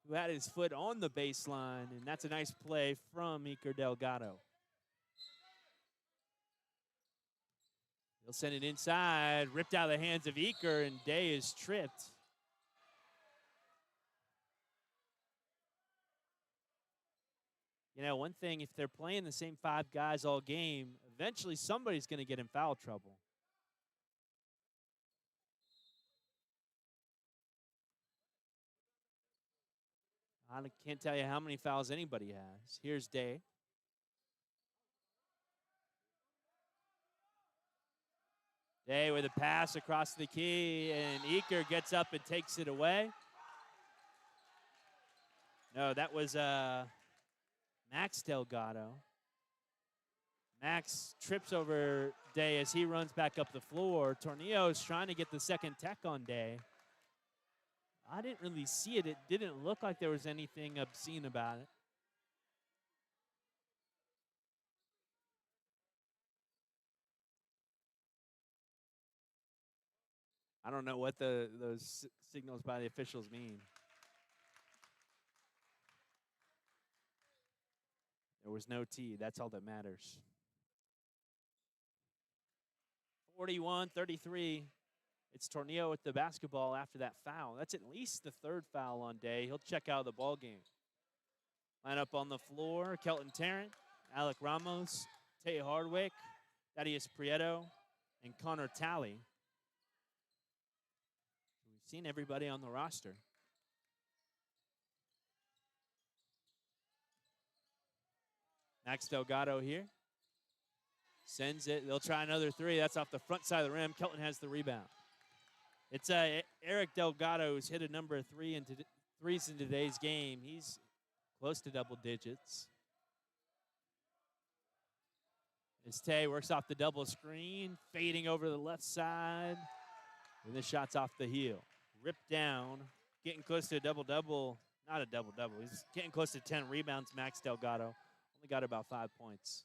who had his foot on the baseline. And that's a nice play from Iker Delgado. He'll send it inside, ripped out of the hands of Eaker, and Day is tripped. You know, one thing, if they're playing the same five guys all game, eventually somebody's going to get in foul trouble. I can't tell you how many fouls anybody has. Here's Day. Day with a pass across the key, and Eaker gets up and takes it away. No, that was Max Delgado. Max trips over Day as he runs back up the floor. Tornillo is trying to get the second tech on Day. I didn't really see it. It didn't look like there was anything obscene about it. I don't know what those signals by the officials mean. There was no T. That's all that matters. 41-33. It's Tornillo with the basketball after that foul. That's at least the third foul on Day. He'll check out of the ball game. Line up on the floor, Kelton Tarrant, Alec Ramos, Tay Hardwick, Thaddeus Prieto, and Connor Talley. We've seen everybody on the roster. Max Delgado here. Sends it. They'll try another three. That's off the front side of the rim. Kelton has the rebound. It's Eric Delgado who's hit a number of threes in today's game. He's close to double digits. As Tay works off the double screen, fading over the left side. And this shot's off the heel. Ripped down, getting close to a double-double. Not a double-double. He's getting close to 10 rebounds, Max Delgado. Only got about 5 points.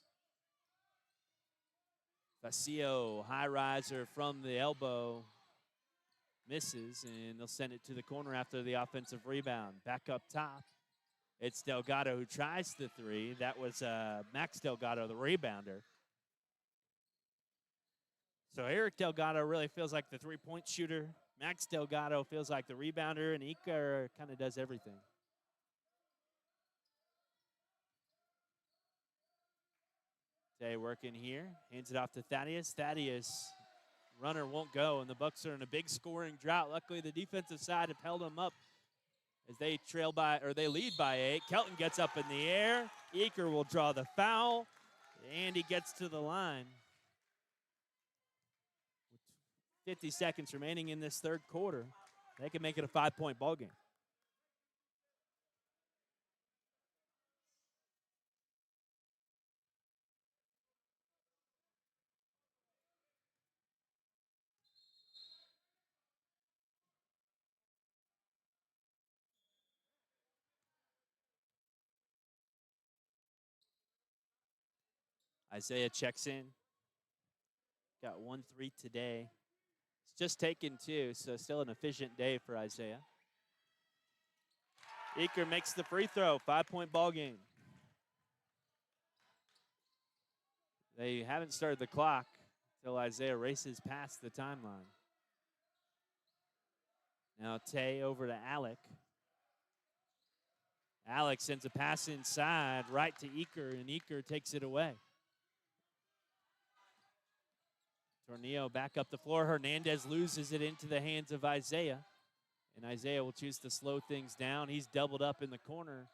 Facio, high riser from the elbow, misses, and they'll send it to the corner after the offensive rebound. Back up top, it's Delgado who tries the three. That was Max Delgado, the rebounder. So Eric Delgado really feels like the three-point shooter. Max Delgado feels like the rebounder, and Iker kind of does everything. Tay working here, hands it off to Thaddeus. Thaddeus, runner won't go, and the Bucks are in a big scoring drought. Luckily, the defensive side have held them up as they lead by 8. Kelton gets up in the air. Iker will draw the foul, and he gets to the line. 50 seconds remaining in this third quarter. They can make it a 5-point ball game. Isaiah checks in. Got 1 3 today. It's just taken 2, so still an efficient day for Isaiah. Iker makes the free throw, 5-point ball game. They haven't started the clock until Isaiah races past the timeline. Now Tay over to Alec. Alec sends a pass inside right to Iker, and Iker takes it away. Tornillo back up the floor. Hernandez loses it into the hands of Isaiah. And Isaiah will choose to slow things down. He's doubled up in the corner.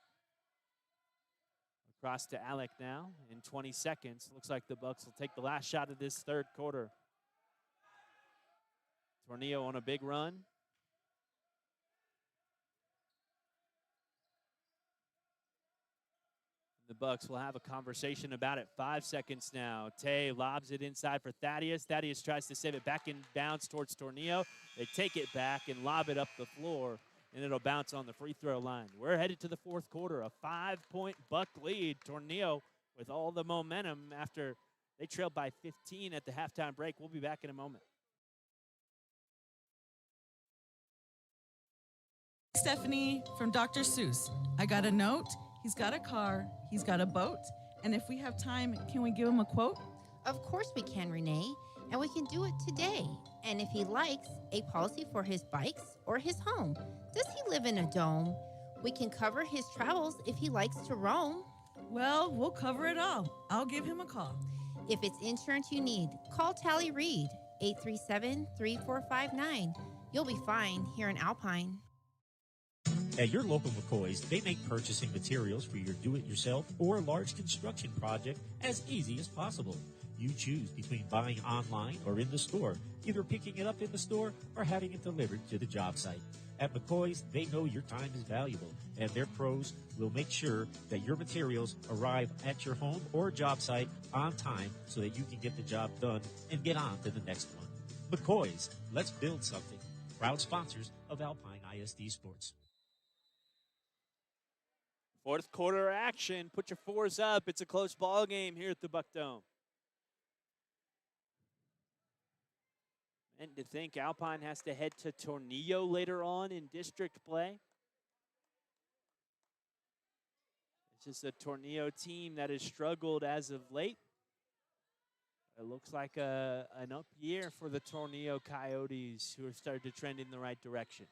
Across to Alec now in 20 seconds. Looks like the Bucks will take the last shot of this third quarter. Tornillo on a big run. The Bucks will have a conversation about it. 5 seconds now. Tay lobs it inside for Thaddeus. Thaddeus tries to save it back in bounds towards Tornillo. They take it back and lob it up the floor, and it'll bounce on the free throw line. We're headed to the fourth quarter. A 5-point Buck lead. Tornillo with all the momentum after they trailed by 15 at the halftime break. We'll be back in a moment. Stephanie from Dr. Seuss. I got a note. He's got a car, he's got a boat, and if we have time, can we give him a quote? Of course we can, Renee, and we can do it today. And if he likes, a policy for his bikes or his home. Does he live in a dome? We can cover his travels if he likes to roam. Well, we'll cover it all. I'll give him a call. If it's insurance you need, call Tally Reed, 837-3459. You'll be fine here in Alpine. At your local McCoy's, they make purchasing materials for your do-it-yourself or large construction project as easy as possible. You choose between buying online or in the store, either picking it up in the store or having it delivered to the job site. At McCoy's, they know your time is valuable, and their pros will make sure that your materials arrive at your home or job site on time so that you can get the job done and get on to the next one. McCoy's, let's build something. Proud sponsors of Alpine ISD Sports. Fourth quarter action. Put your fours up. It's a close ball game here at the Buck Dome. And to think Alpine has to head to Tornillo later on in district play. This is a Tornillo team that has struggled as of late. It looks like an up year for the Tornillo Coyotes, who have started to trend in the right direction.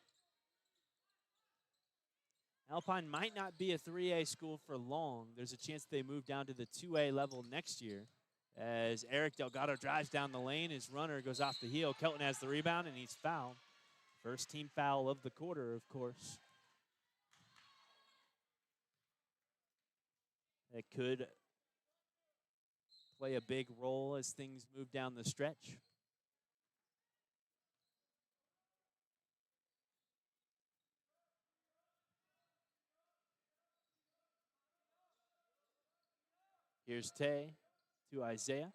Alpine might not be a 3A school for long. There's a chance they move down to the 2A level next year. As Eric Delgado drives down the lane, his runner goes off the heel. Kelton has the rebound, and he's fouled. First team foul of the quarter, of course. It could play a big role as things move down the stretch. Here's Tay to Isaiah.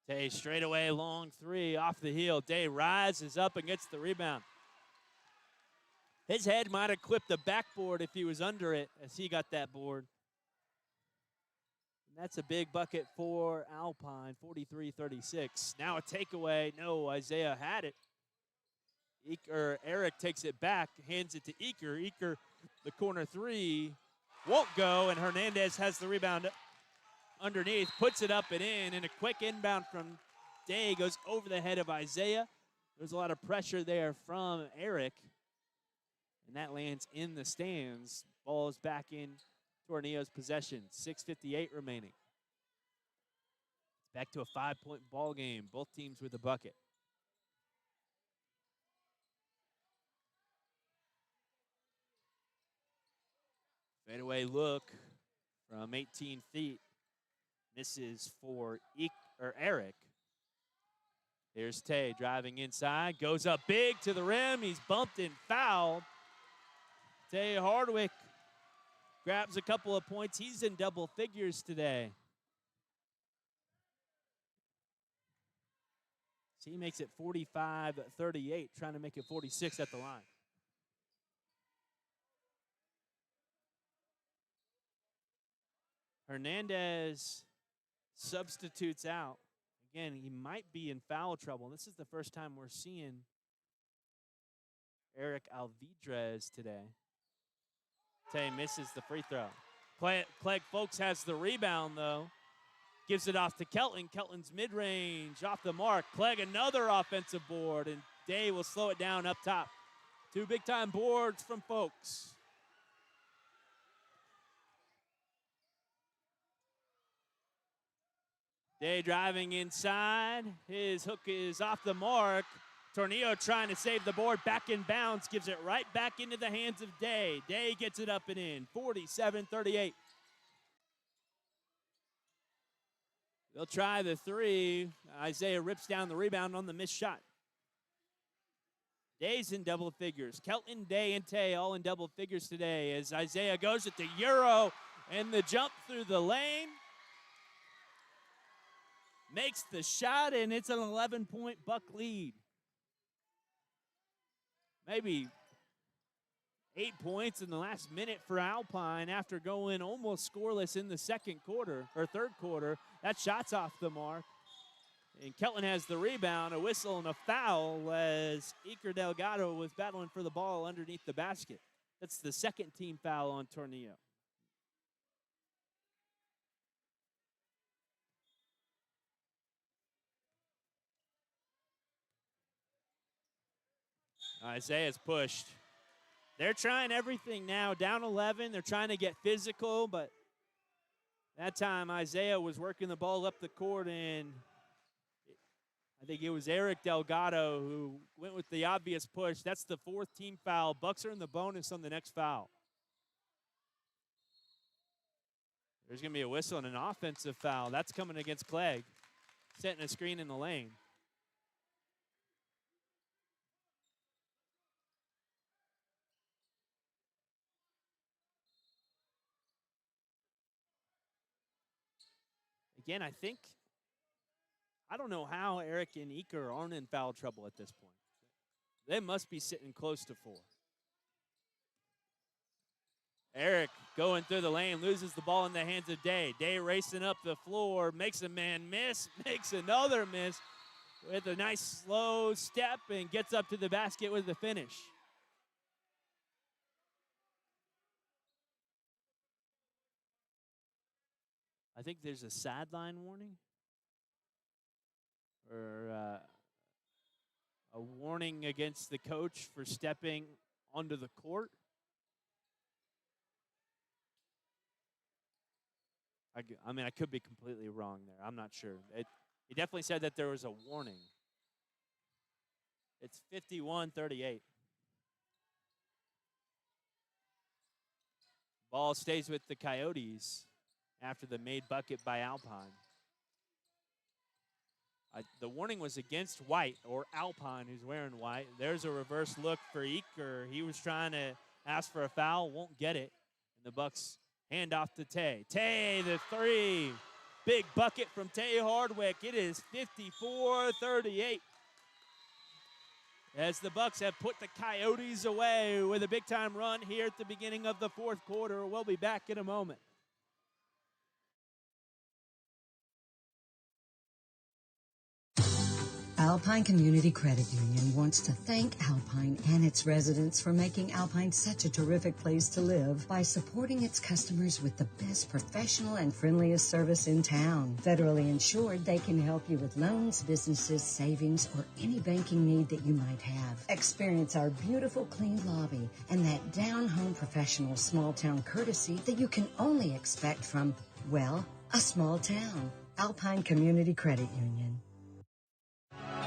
Tay straight away, long three off the heel. Day rises up and gets the rebound. His head might have clipped the backboard if he was under it as he got that board. And that's a big bucket for Alpine, 43-36. Now a takeaway. No, Isaiah had it. Eric takes it back, hands it to Eaker. Eaker, the corner three, won't go, and Hernandez has the rebound underneath, puts it up and in, and a quick inbound from Day goes over the head of Isaiah. There's a lot of pressure there from Eric, and that lands in the stands. Ball is back in Tornillo's possession, 6:58 remaining. It's back to a 5-point ball game, both teams with a bucket. Fadeaway look from 18 feet. Misses for Eric. Here's Tay driving inside. Goes up big to the rim. He's bumped and fouled. Tay Hardwick grabs a couple of points. He's in double figures today. So he makes it 45-38, trying to make it 46 at the line. Hernandez substitutes out. Again, he might be in foul trouble. This is the first time we're seeing Eric Alvidrez today. Tay misses the free throw. Clegg Folks has the rebound, though. Gives it off to Kelton. Kelton's mid-range, off the mark. Clegg another offensive board, and Day will slow it down up top. Two big-time boards from Folks. Day driving inside. His hook is off the mark. Tornillo trying to save the board. Back in bounds. Gives it right back into the hands of Day. Day gets it up and in. 47-38. They'll try the three. Isaiah rips down the rebound on the missed shot. Day's in double figures. Kelton, Day, and Tay all in double figures today as Isaiah goes at the Euro and the jump through the lane. Makes the shot, and it's an 11-point Buck lead. Maybe 8 points in the last minute for Alpine after going almost scoreless in the third quarter. That shot's off the mark. And Kelton has the rebound, a whistle and a foul as Iker Delgado was battling for the ball underneath the basket. That's the second team foul on Tornillo. Isaiah's pushed. They're trying everything now. Down 11, they're trying to get physical, but that time Isaiah was working the ball up the court, and I think it was Eric Delgado who went with the obvious push. That's the fourth team foul. Bucks are in the bonus on the next foul. There's going to be a whistle and an offensive foul. That's coming against Clegg, setting a screen in the lane. Again, I don't know how Eric and Eaker aren't in foul trouble at this point. They must be sitting close to 4. Eric going through the lane, loses the ball in the hands of Day. Day racing up the floor, makes a man miss, makes another miss with a nice slow step and gets up to the basket with the finish. I think there's a sideline warning or a warning against the coach for stepping onto the court. I mean, I could be completely wrong there. I'm not sure. He definitely said that there was a warning. It's 51-38. Ball stays with the Coyotes after the made bucket by Alpine. The warning was against White, or Alpine, who's wearing white. There's a reverse look for Eaker. He was trying to ask for a foul, won't get it. And the Bucks hand off to Tay. Tay, the three. Big bucket from Tay Hardwick. It is 54-38. As the Bucks have put the Coyotes away with a big-time run here at the beginning of the fourth quarter. We'll be back in a moment. Alpine Community Credit Union wants to thank Alpine and its residents for making Alpine such a terrific place to live by supporting its customers with the best professional and friendliest service in town. Federally insured, they can help you with loans, businesses, savings, or any banking need that you might have. Experience our beautiful clean lobby and that down-home professional small-town courtesy that you can only expect from, well, a small town. Alpine Community Credit Union.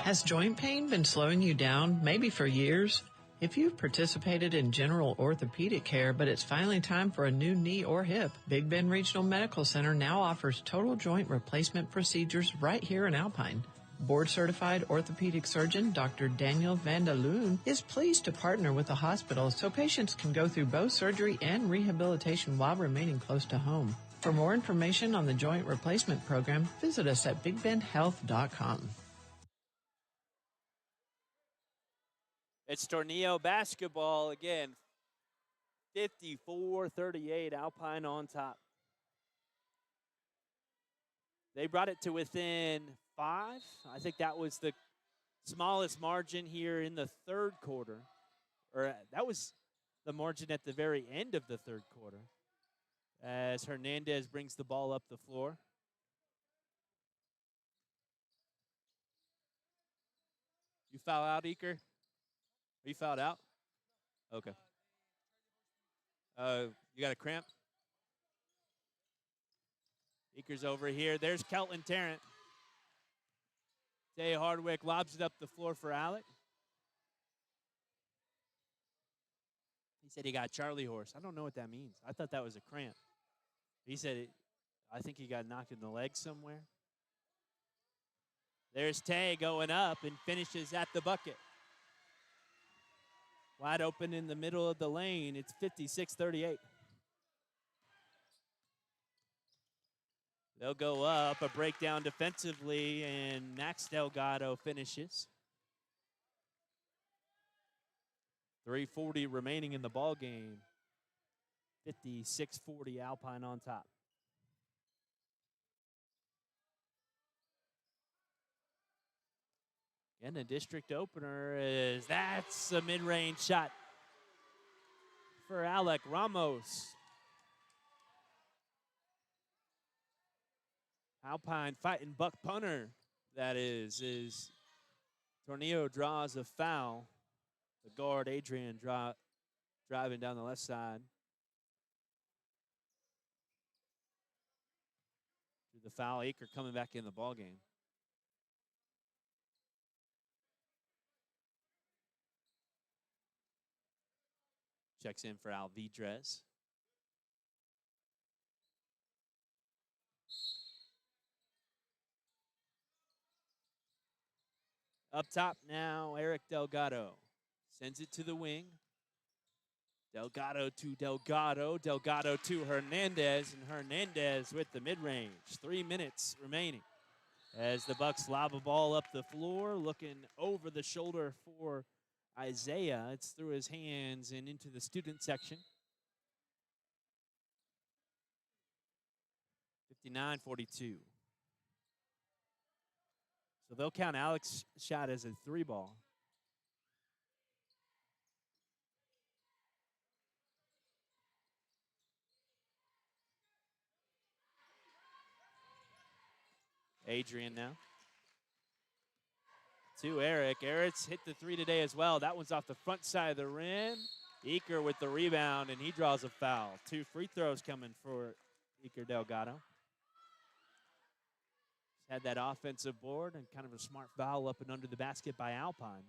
Has joint pain been slowing you down, maybe for years? If you've participated in general orthopedic care, but it's finally time for a new knee or hip, Big Bend Regional Medical Center now offers total joint replacement procedures right here in Alpine. Board-certified orthopedic surgeon Dr. Daniel Vandaloon is pleased to partner with the hospital so patients can go through both surgery and rehabilitation while remaining close to home. For more information on the joint replacement program, visit us at bigbendhealth.com. It's Tornillo basketball again. 54-38, Alpine on top. They brought it to within 5. I think that was the smallest margin here in the third quarter. Or that was the margin at the very end of the third quarter. As Hernandez brings the ball up the floor. You foul out, Eaker? Are you fouled out? Okay. You got a cramp? Eaker's over here. There's Kelton Tarrant. Tay Hardwick lobs it up the floor for Alec. He said he got Charlie horse. I don't know what that means. I thought that was a cramp. He said I think he got knocked in the leg somewhere. There's Tay going up and finishes at the bucket. Wide open in the middle of the lane. It's 56-38. They'll go up, a breakdown defensively, and Max Delgado finishes. 3:40 remaining in the ball game. 56-40, Alpine on top. And the district opener that's a mid-range shot for Alec Ramos. Alpine fighting buck punter, that is Tornillo draws a foul. The guard, Adrian, driving down the left side. Through the foul, Aker coming back in the ball game. Checks in for Alvidrez. Up top now, Eric Delgado. Sends it to the wing. Delgado to Delgado. Delgado to Hernandez. And Hernandez with the mid-range. 3 minutes remaining. As the Bucks lob a ball up the floor, looking over the shoulder for Isaiah. It's through his hands and into the student section. 59-42. So they'll count Alex's shot as a 3-ball. Adrian now. To Eric. Eric's hit the three today as well. That one's off the front side of the rim. Eaker with the rebound, and he draws a foul. 2 free throws coming for Eaker Delgado. He's had that offensive board and kind of a smart foul up and under the basket by Alpine.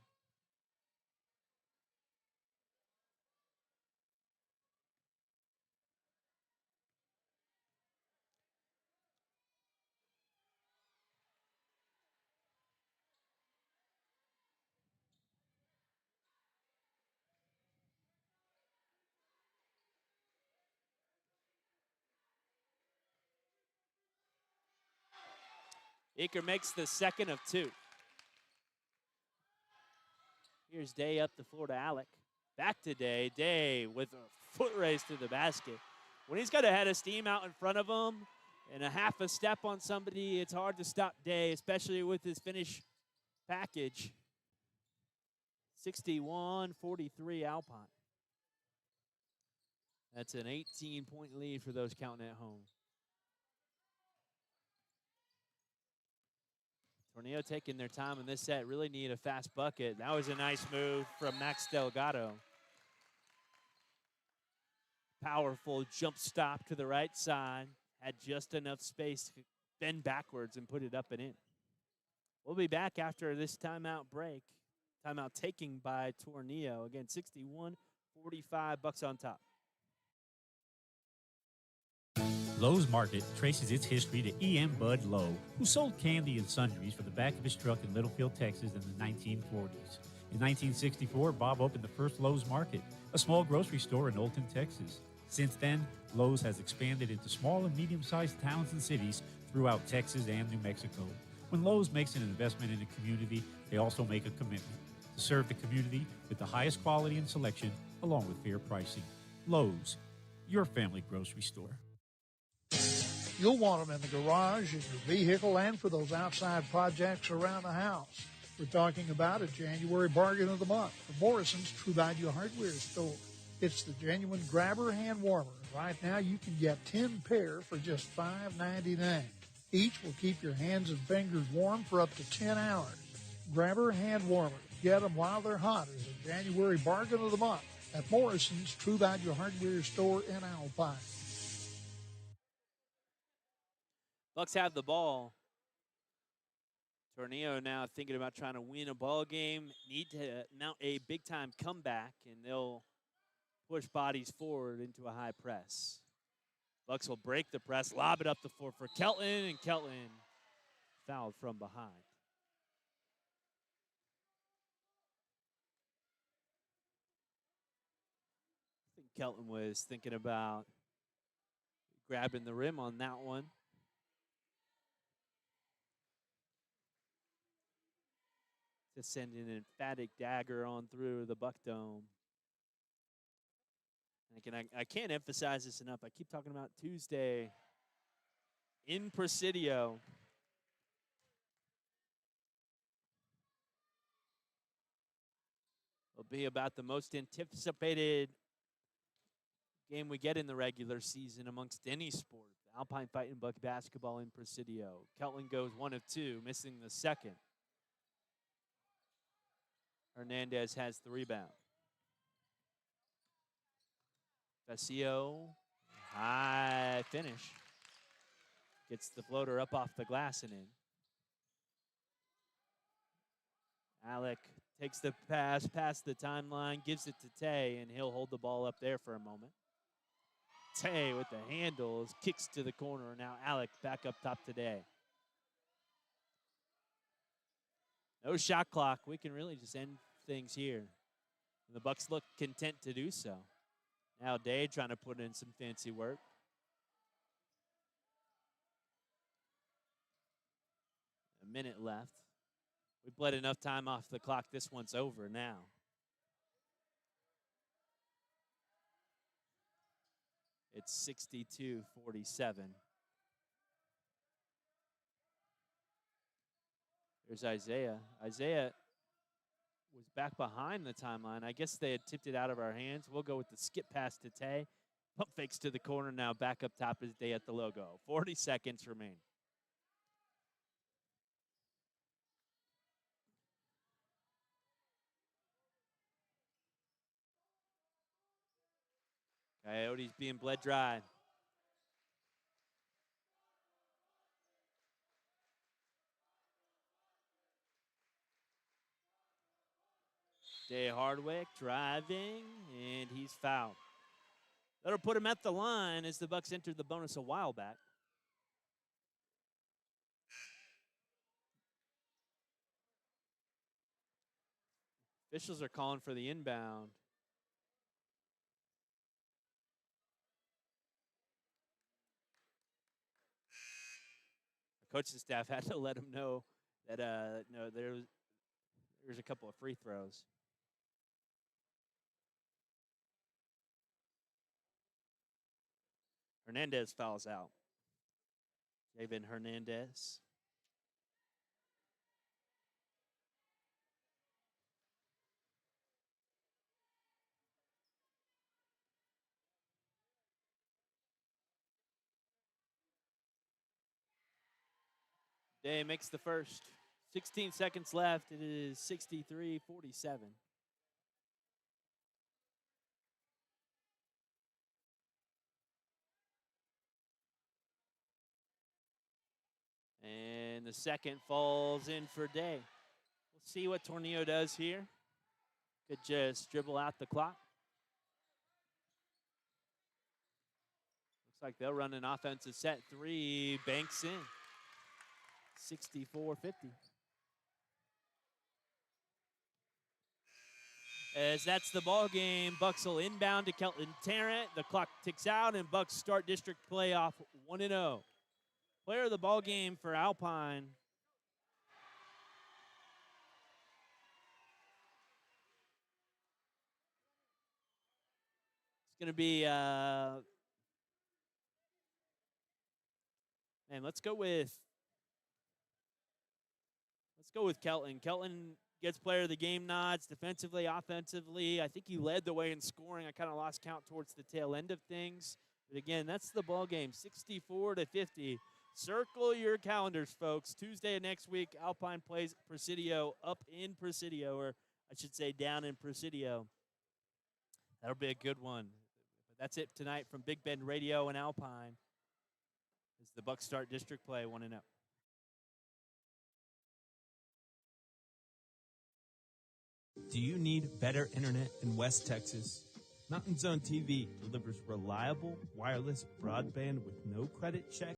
Eaker makes the second of 2. Here's Day up the floor to Alec. Back to Day. Day with a foot race to the basket. When he's got a head of steam out in front of him and a half a step on somebody, it's hard to stop Day, especially with his finish package. 61-43 Alpine. That's an 18-point lead for those counting at home. Tornillo taking their time in this set. Really need a fast bucket. That was a nice move from Max Delgado. Powerful jump stop to the right side. Had just enough space to bend backwards and put it up and in. We'll be back after this timeout break. Timeout taking by Tornillo. Again, 61-45, Bucks on top. Lowe's Market traces its history to E.M. Bud Lowe, who sold candy and sundries for the back of his truck in Littlefield, Texas in the 1940s. In 1964, Bob opened the first Lowe's Market, a small grocery store in Olton, Texas. Since then, Lowe's has expanded into small and medium-sized towns and cities throughout Texas and New Mexico. When Lowe's makes an investment in a community, they also make a commitment to serve the community with the highest quality and selection, along with fair pricing. Lowe's, your family grocery store. You'll want them in the garage, in your vehicle, and for those outside projects around the house. We're talking about a January bargain of the month from Morrison's True Value Hardware store. It's the genuine grabber hand warmer. Right now you can get 10 pair for just $5.99. Each will keep your hands and fingers warm for up to 10 hours. Grabber hand warmers. Get them while they're hot as a January bargain of the month at Morrison's True Value Hardware store in Alpine. Bucks have the ball. Tornillo now thinking about trying to win a ball game. Need to mount a big-time comeback, and they'll push bodies forward into a high press. Bucks will break the press, lob it up the floor for Kelton, and Kelton fouled from behind. I think Kelton was thinking about grabbing the rim on that one. To send an emphatic dagger on through the Buck Dome. And again, I can't emphasize this enough. I keep talking about Tuesday in Presidio. It'll be about the most anticipated game we get in the regular season amongst any sport. Alpine Fighting Buck basketball in Presidio. Kelton goes 1 of 2, missing the second. Hernandez has the rebound. Vecchio, high finish. Gets the floater up off the glass and in. Alec takes the pass past the timeline, gives it to Tay, and he'll hold the ball up there for a moment. Tay with the handles, kicks to the corner. Now Alec back up top today. No shot clock. We can really just end things here. And the Bucks look content to do so. Now Day trying to put in some fancy work. A minute left. We bled enough time off the clock. This one's over now. It's 62-47. There's Isaiah. Isaiah was back behind the timeline. I guess they had tipped it out of our hands. We'll go with the skip pass to Tay. Pump fakes to the corner now. Back up top is Day at the logo. 40 seconds remain. Coyotes being bled dry. Day Hardwick driving, and he's fouled. That'll put him at the line as the Bucks entered the bonus a while back. Officials are calling for the inbound. The coaching staff had to let him know that no, there's a couple of free throws. Hernandez fouls out. Javen Hernandez. Day makes the first. 16 seconds left. It is 63-47. And the second falls in for Day. We'll see what Tornillo does here. Could just dribble out the clock. Looks like they'll run an offensive set. 3 banks in. 64-50. As that's the ball game, Bucks will inbound to Kelton Tarrant. The clock ticks out, and Bucks start district play off 1-0. Player of the ball game for Alpine. It's going to be, man, let's go with Kelton. Kelton gets player of the game nods defensively, offensively. I think he led the way in scoring. I kind of lost count towards the tail end of things. But again, that's the ball game, 64-50. Circle your calendars, folks. Tuesday of next week, Alpine plays Presidio up in Presidio, or I should say down in Presidio. That'll be a good one. But that's it tonight from Big Bend Radio and Alpine as the Bucks start district play 1-0. Do you need better internet in West Texas? Mountain Zone TV delivers reliable wireless broadband with no credit check